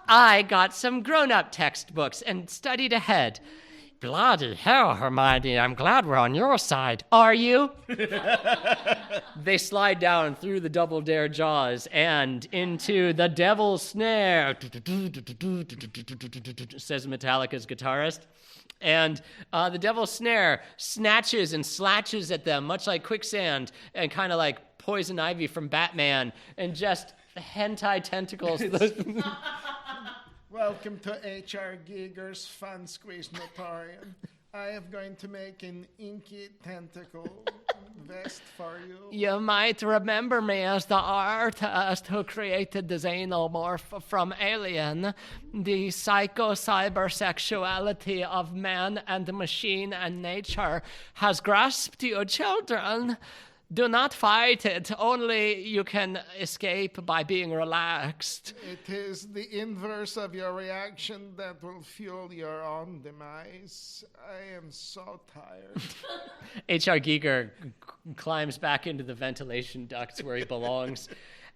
I got some grown-up textbooks and studied ahead. Bloody hell, Hermione, I'm glad we're on your side. Are you? They slide down through the double dare jaws and into the devil's snare, says Metallica's guitarist. And the devil's snare snatches and slatches at them, much like quicksand, and kind of like poison ivy from Batman, and just hentai tentacles. Welcome to H.R. Giger's Fun Squeeze Notorium. I am going to make an inky tentacle vest for you. You might remember me as the artist who created the xenomorph from Alien. The psycho-cybersexuality of man and machine and nature has grasped you, children. Do not fight it. Only you can escape by being relaxed. It is the inverse of your reaction that will fuel your own demise. I am so tired. H.R. Giger climbs back into the ventilation ducts where he belongs.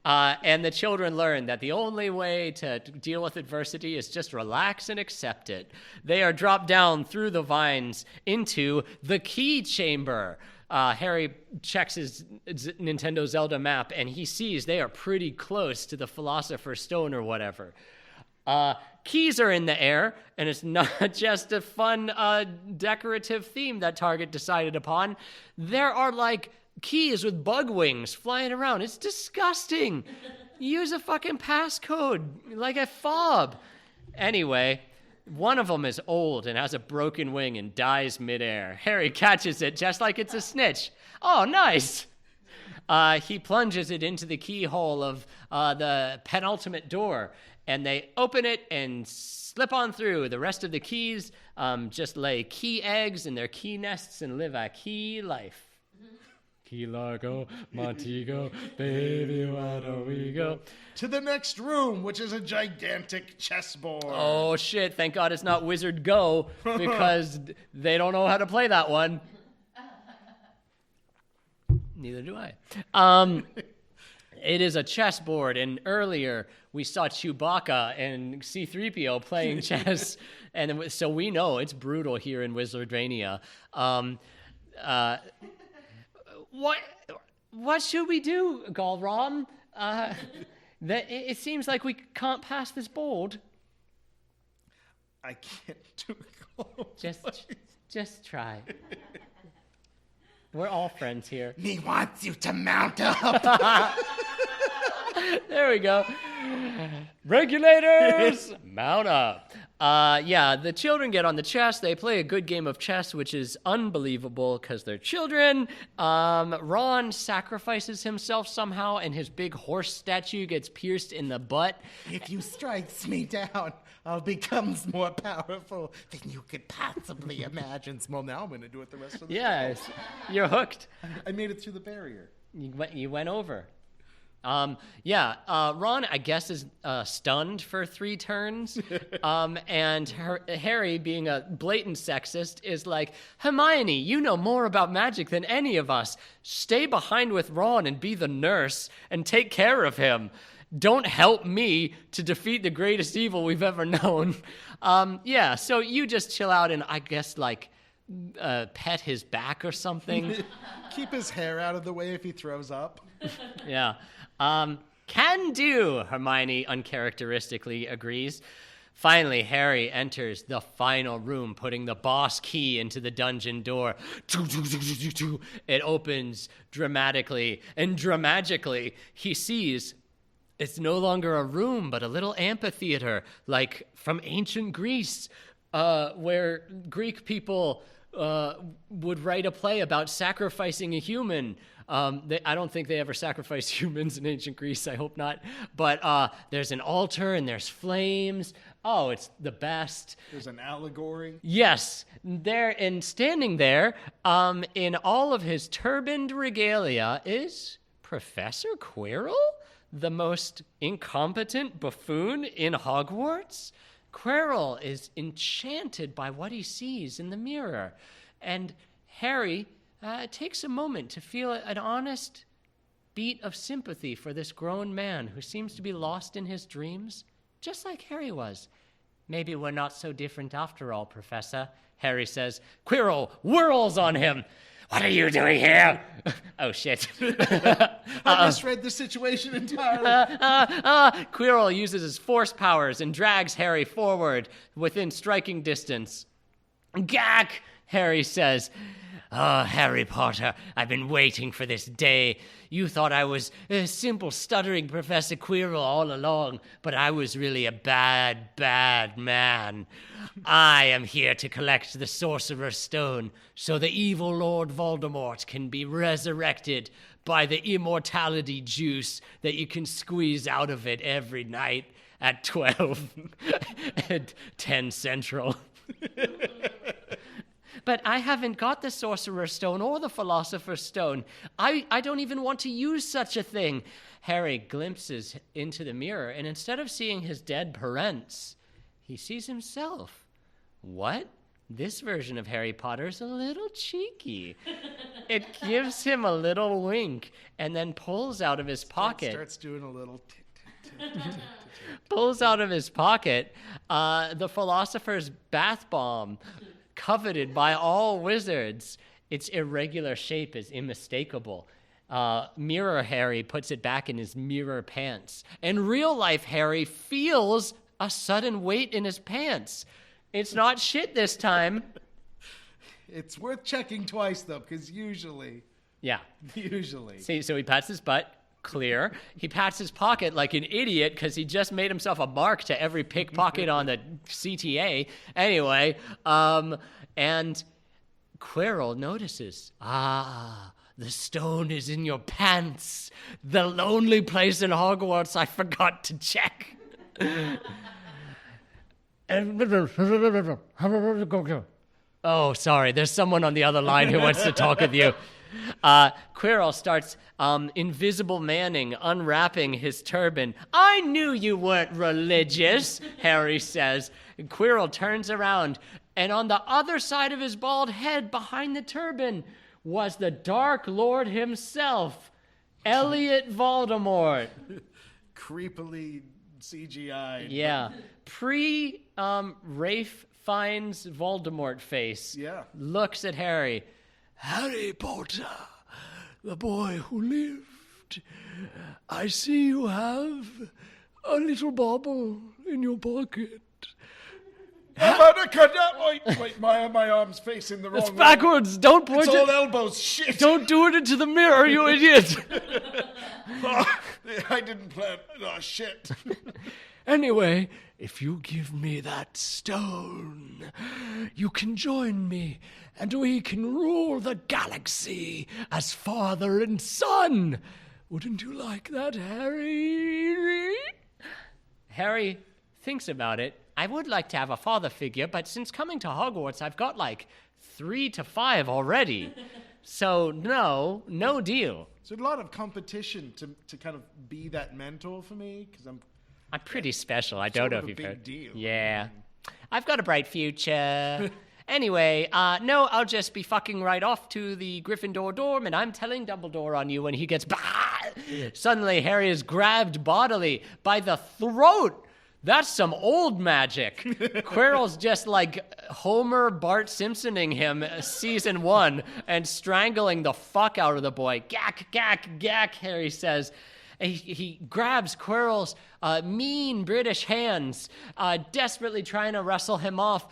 And the children learn that the only way to deal with adversity is just relax and accept it. They are dropped down through the vines into the key chamber. Harry checks his Nintendo Zelda map, and he sees they are pretty close to the Philosopher's Stone or whatever. Keys are in the air, and it's not just a fun decorative theme that Target decided upon. There are, like, keys with bug wings flying around. It's disgusting. Use a fucking passcode, like a fob. Anyway, one of them is old and has a broken wing and dies midair. Harry catches it just like it's a snitch. Oh, nice. He plunges it into the keyhole of the penultimate door, and they open it and slip on through. The rest of the keys just lay key eggs in their key nests and live a key life. Key Largo, Montego, baby, why don't we go? To the next room, which is a gigantic chessboard. Oh, shit. Thank God it's not Wizard Go, because they don't know how to play that one. Neither do I. It is a chessboard, and earlier we saw Chewbacca and C-3PO playing chess, and so we know it's brutal here in Wizardvania. What should we do, Galram? It seems like we can't pass this board. I can't do it. Just try. We're all friends here. Me wants you to mount up. There we go. Regulators, mount up. The children get on the chess. They play a good game of chess, which is unbelievable because they're children. Ron sacrifices himself somehow, and his big horse statue gets pierced in the butt. If you strikes me down, I'll become more powerful than you could possibly imagine. Well, now I'm going to do it the rest of the Yes, you're hooked. I made it through the barrier. You went over. Ron, I guess, is stunned for 3 turns. And Harry, being a blatant sexist, is like, Hermione, you know more about magic than any of us. Stay behind with Ron and be the nurse and take care of him. Don't help me to defeat the greatest evil we've ever known. So you just chill out and, I guess, like, pet his back or something. Keep his hair out of the way if he throws up. Yeah. Can do, Hermione uncharacteristically agrees. Finally, Harry enters the final room, putting the boss key into the dungeon door. It opens dramatically, and dramagically, he sees it's no longer a room, but a little amphitheater, like from ancient Greece, where Greek people would write a play about sacrificing a human. I don't think they ever sacrificed humans in ancient Greece. I hope not. But there's an altar and there's flames. Oh, it's the best. There's an allegory. Yes. There, and standing there in all of his turbaned regalia is Professor Quirrell, the most incompetent buffoon in Hogwarts. Quirrell is enchanted by what he sees in the mirror. And Harry takes a moment to feel an honest beat of sympathy for this grown man who seems to be lost in his dreams, just like Harry was. Maybe we're not so different after all, Professor, Harry says. Quirrell whirls on him. What are you doing here? Oh, shit. I misread the situation entirely. Quirrell uses his force powers and drags Harry forward within striking distance. Gak, Harry says. Oh, Harry Potter, I've been waiting for this day. You thought I was a simple stuttering Professor Quirrell all along, but I was really a bad, bad man. I am here to collect the Sorcerer's Stone so the evil Lord Voldemort can be resurrected by the immortality juice that you can squeeze out of it every night at 12 at 10 Central. But I haven't got the Sorcerer's Stone or the Philosopher's Stone. I don't even want to use such a thing. Harry glimpses into the mirror, and instead of seeing his dead parents, he sees himself. What? This version of Harry Potter is a little cheeky. It gives him a little wink and then pulls out of his pocket. Starts doing a little Pulls out of his pocket the philosopher's bath bomb, coveted by all wizards. Its irregular shape is unmistakable. Mirror Harry puts it back in his mirror pants. And real life Harry feels a sudden weight in his pants. It's not shit this time. It's worth checking twice, though, because usually. See, so he pats his butt, clear. He pats his pocket like an idiot because he just made himself a mark to every pickpocket on the CTA. Anyway, and Quirrell notices, the stone is in your pants. The only place in Hogwarts I forgot to check. Oh, sorry. There's someone on the other line who wants to talk with you. Quirrell starts invisible manning, unwrapping his turban. I knew you weren't religious, Harry says. And Quirrell turns around, and on the other side of his bald head, behind the turban, was the Dark Lord himself, Elliot Voldemort. Creepily CGI. Yeah. Rafe Fiennes Voldemort face. Yeah. Looks at Harry. Harry Potter, the boy who lived. I see you have a little bauble in your pocket. Wait, my arm's facing the wrong It's way. backwards. Don't point It's all it. elbows. Shit. Don't do it into the mirror, you idiot. I didn't plan. Oh, shit. Anyway, if you give me that stone, you can join me, and we can rule the galaxy as father and son. Wouldn't you like that, Harry? Harry thinks about it. I would like to have a father figure, but since coming to Hogwarts, I've got like 3 to 5 already. So no deal. So a lot of competition to kind of be that mentor for me, because I'm pretty special. I don't know if a you've big heard. deal. Yeah. I've got a bright future. Anyway, no, I'll just be fucking right off to the Gryffindor dorm, and I'm telling Dumbledore on you when he gets... Suddenly, Harry is grabbed bodily by the throat. That's some old magic. Quirrell's just like Homer Bart Simpsoning him season 1 and strangling the fuck out of the boy. Gack, gack, gack, Harry says. He grabs Quirrell's mean British hands, desperately trying to wrestle him off,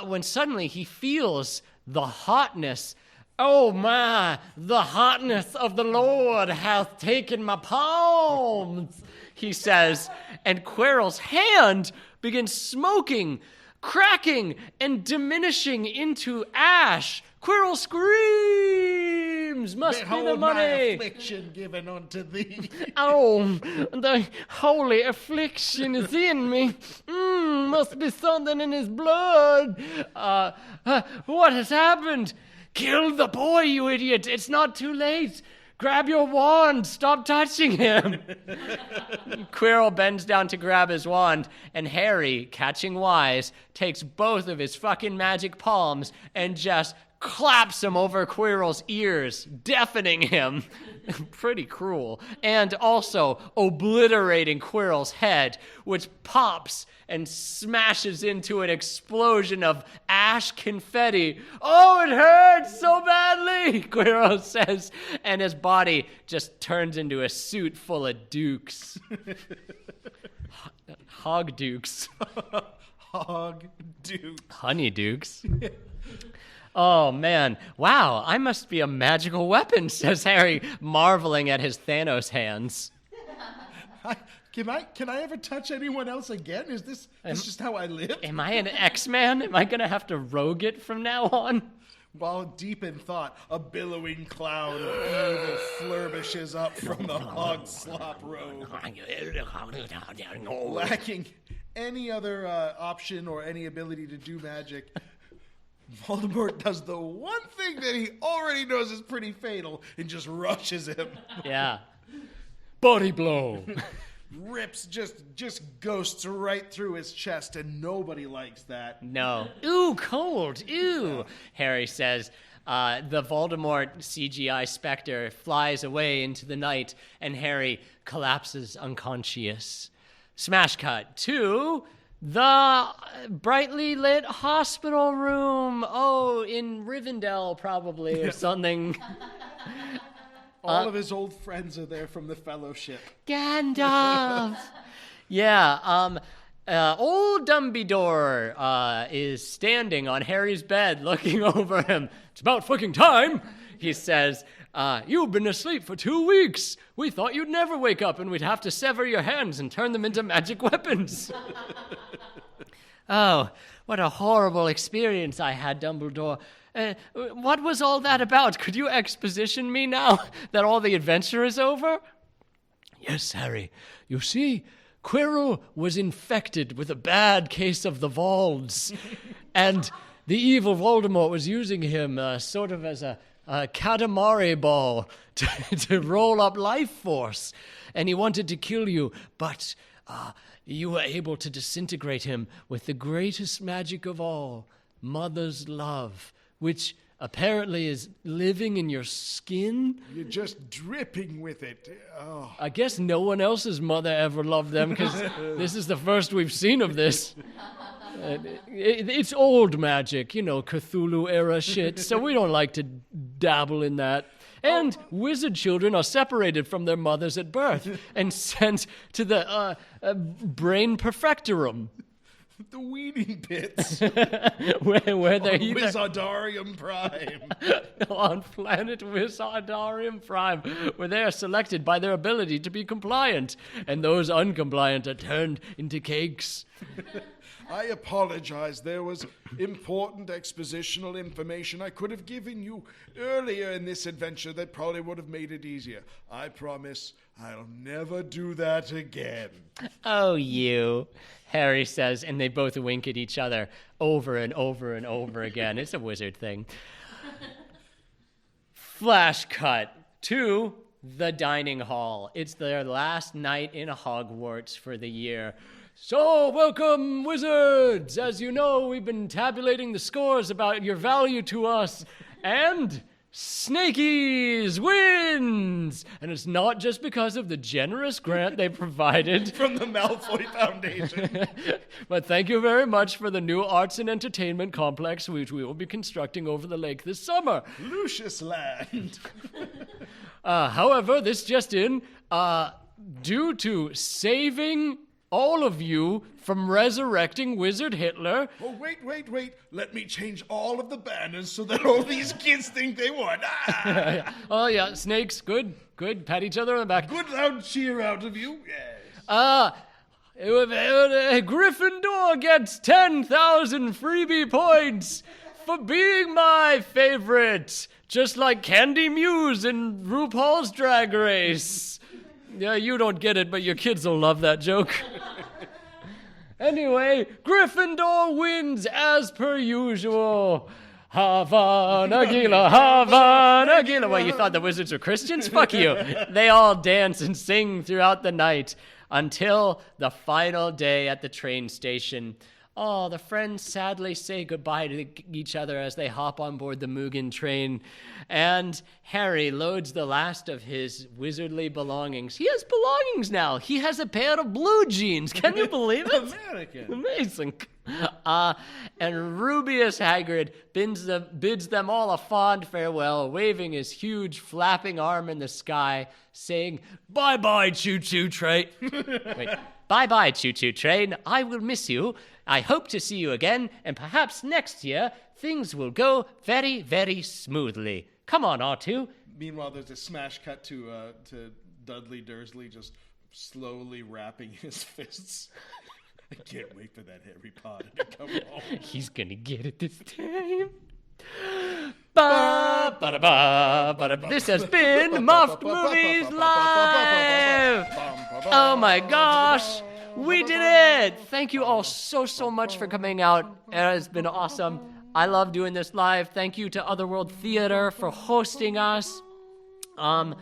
when suddenly he feels the hotness. Oh my, the hotness of the Lord hath taken my palms, he says, and Quirrell's hand begins smoking, cracking, and diminishing into ash. Quirrell screams, must be the Behold my money. affliction given unto thee. Oh, the holy affliction is in me. Must be something in his blood. What has happened? Kill the boy, you idiot. It's not too late. Grab your wand. Stop touching him. Quirrell bends down to grab his wand, and Harry, catching wise, takes both of his fucking magic palms and just claps him over Quirrell's ears, deafening him. Pretty cruel. And also obliterating Quirrell's head, which pops and smashes into an explosion of ash confetti. Oh, it hurts so badly, Quirrell says, and his body just turns into a suit full of dukes. Hog dukes. Hog dude. Honey dukes. Oh, man. Wow, I must be a magical weapon, says Harry, marveling at his Thanos hands. Can I ever touch anyone else again? Is this just how I live? Am I an X-Man? Am I going to have to rogue it from now on? While deep in thought, a billowing cloud of evil flourishes up from the hog slop robe. Lacking any other option or any ability to do magic, Voldemort does the one thing that he already knows is pretty fatal and just rushes him. Yeah. Body blow. rips, just ghosts right through his chest, and nobody likes that. No. Ooh, cold. Ooh, Harry says. The Voldemort CGI specter flies away into the night, and Harry collapses unconscious. Smash cut to the brightly lit hospital room. Oh, in Rivendell, probably, or something. All of his old friends are there from the Fellowship. Gandalf! Yeah, old Dumbledore is standing on Harry's bed looking over him. It's about fucking time, he says. You've been asleep for 2 weeks. We thought you'd never wake up and we'd have to sever your hands and turn them into magic weapons. Oh, what a horrible experience I had, Dumbledore. What was all that about? Could you exposition me now that all the adventure is over? Yes, Harry. You see, Quirrell was infected with a bad case of the Volds, and the evil Voldemort was using him sort of as a Katamari ball to roll up life force, and he wanted to kill you, but you were able to disintegrate him with the greatest magic of all, Mother's love, which apparently is living in your skin. You're just dripping with it. Oh. I guess no one else's mother ever loved them, because this is the first we've seen of this. It's old magic, Cthulhu-era shit, so we don't like to dabble in that. And wizard children are separated from their mothers at birth and sent to the brain perfectorum. The weeding pits. where they either... Wizardarium Prime. On planet Wizardarium Prime, where they are selected by their ability to be compliant, and those uncompliant are turned into cakes. I apologize. There was important expositional information I could have given you earlier in this adventure that probably would have made it easier. I promise I'll never do that again. Oh, you, Harry says, and they both wink at each other over and over and over again. It's a wizard thing. Flash cut to the dining hall. It's their last night in Hogwarts for the year. So, welcome, wizards! As you know, we've been tabulating the scores about your value to us, and Snakies wins! And it's not just because of the generous grant they provided From the Malfoy Foundation. but thank you very much for the new arts and entertainment complex which we will be constructing over the lake this summer. Lucius Land. However, this just in, due to saving all of you from resurrecting Wizard Hitler. Oh, wait. Let me change all of the banners so that all these kids think they won. Ah! Oh, yeah, snakes, good. Pat each other on the back. Good loud cheer out of you. Yes. Gryffindor gets 10,000 freebie points for being my favorite, just like Candy Muse in RuPaul's Drag Race. Yeah, you don't get it, but your kids will love that joke. Anyway, Gryffindor wins as per usual. Havana Gila. What, you thought the wizards were Christians? Fuck you. They all dance and sing throughout the night until the final day at the train station. Oh, the friends sadly say goodbye to each other as they hop on board the Mugen train. And Harry loads the last of his wizardly belongings. He has belongings now. He has a pair of blue jeans. Can you believe it? American. Amazing. And Rubius Hagrid bids them all a fond farewell, waving his huge flapping arm in the sky, saying, "Bye-bye, choo-choo train." Wait. "Bye-bye, choo-choo train. I will miss you. I hope to see you again, and perhaps next year things will go very, very smoothly. Come on, R2. Meanwhile, there's a smash cut to Dudley Dursley just slowly wrapping his fists. I can't wait for that Harry Potter to come home. He's gonna get it this time. Ba-da-ba. This has been Muffed Movies Live. Oh my gosh, we did it! Thank you all so much for coming out. It has been awesome. I love doing this live. Thank you to Otherworld Theater for hosting us. Thank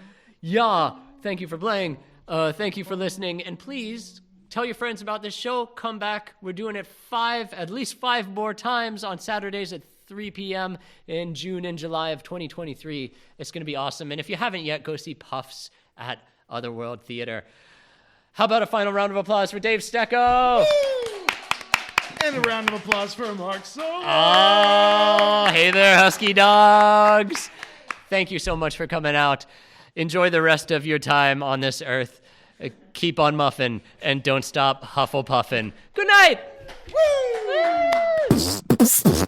you for playing. Thank you for listening, and please tell your friends about this show. Come back. We're doing it at least five more times on Saturdays at 3 p.m. in June and July of 2023. It's going to be awesome. And if you haven't yet, go see Puffs at Otherworld Theater. How about a final round of applause for Dave Stecco? And a round of applause for Mark Solo. Oh, hey there, Husky Dogs. Thank you so much for coming out. Enjoy the rest of your time on this earth. Keep on muffin and don't stop huffle puffin'. Good night. Woo!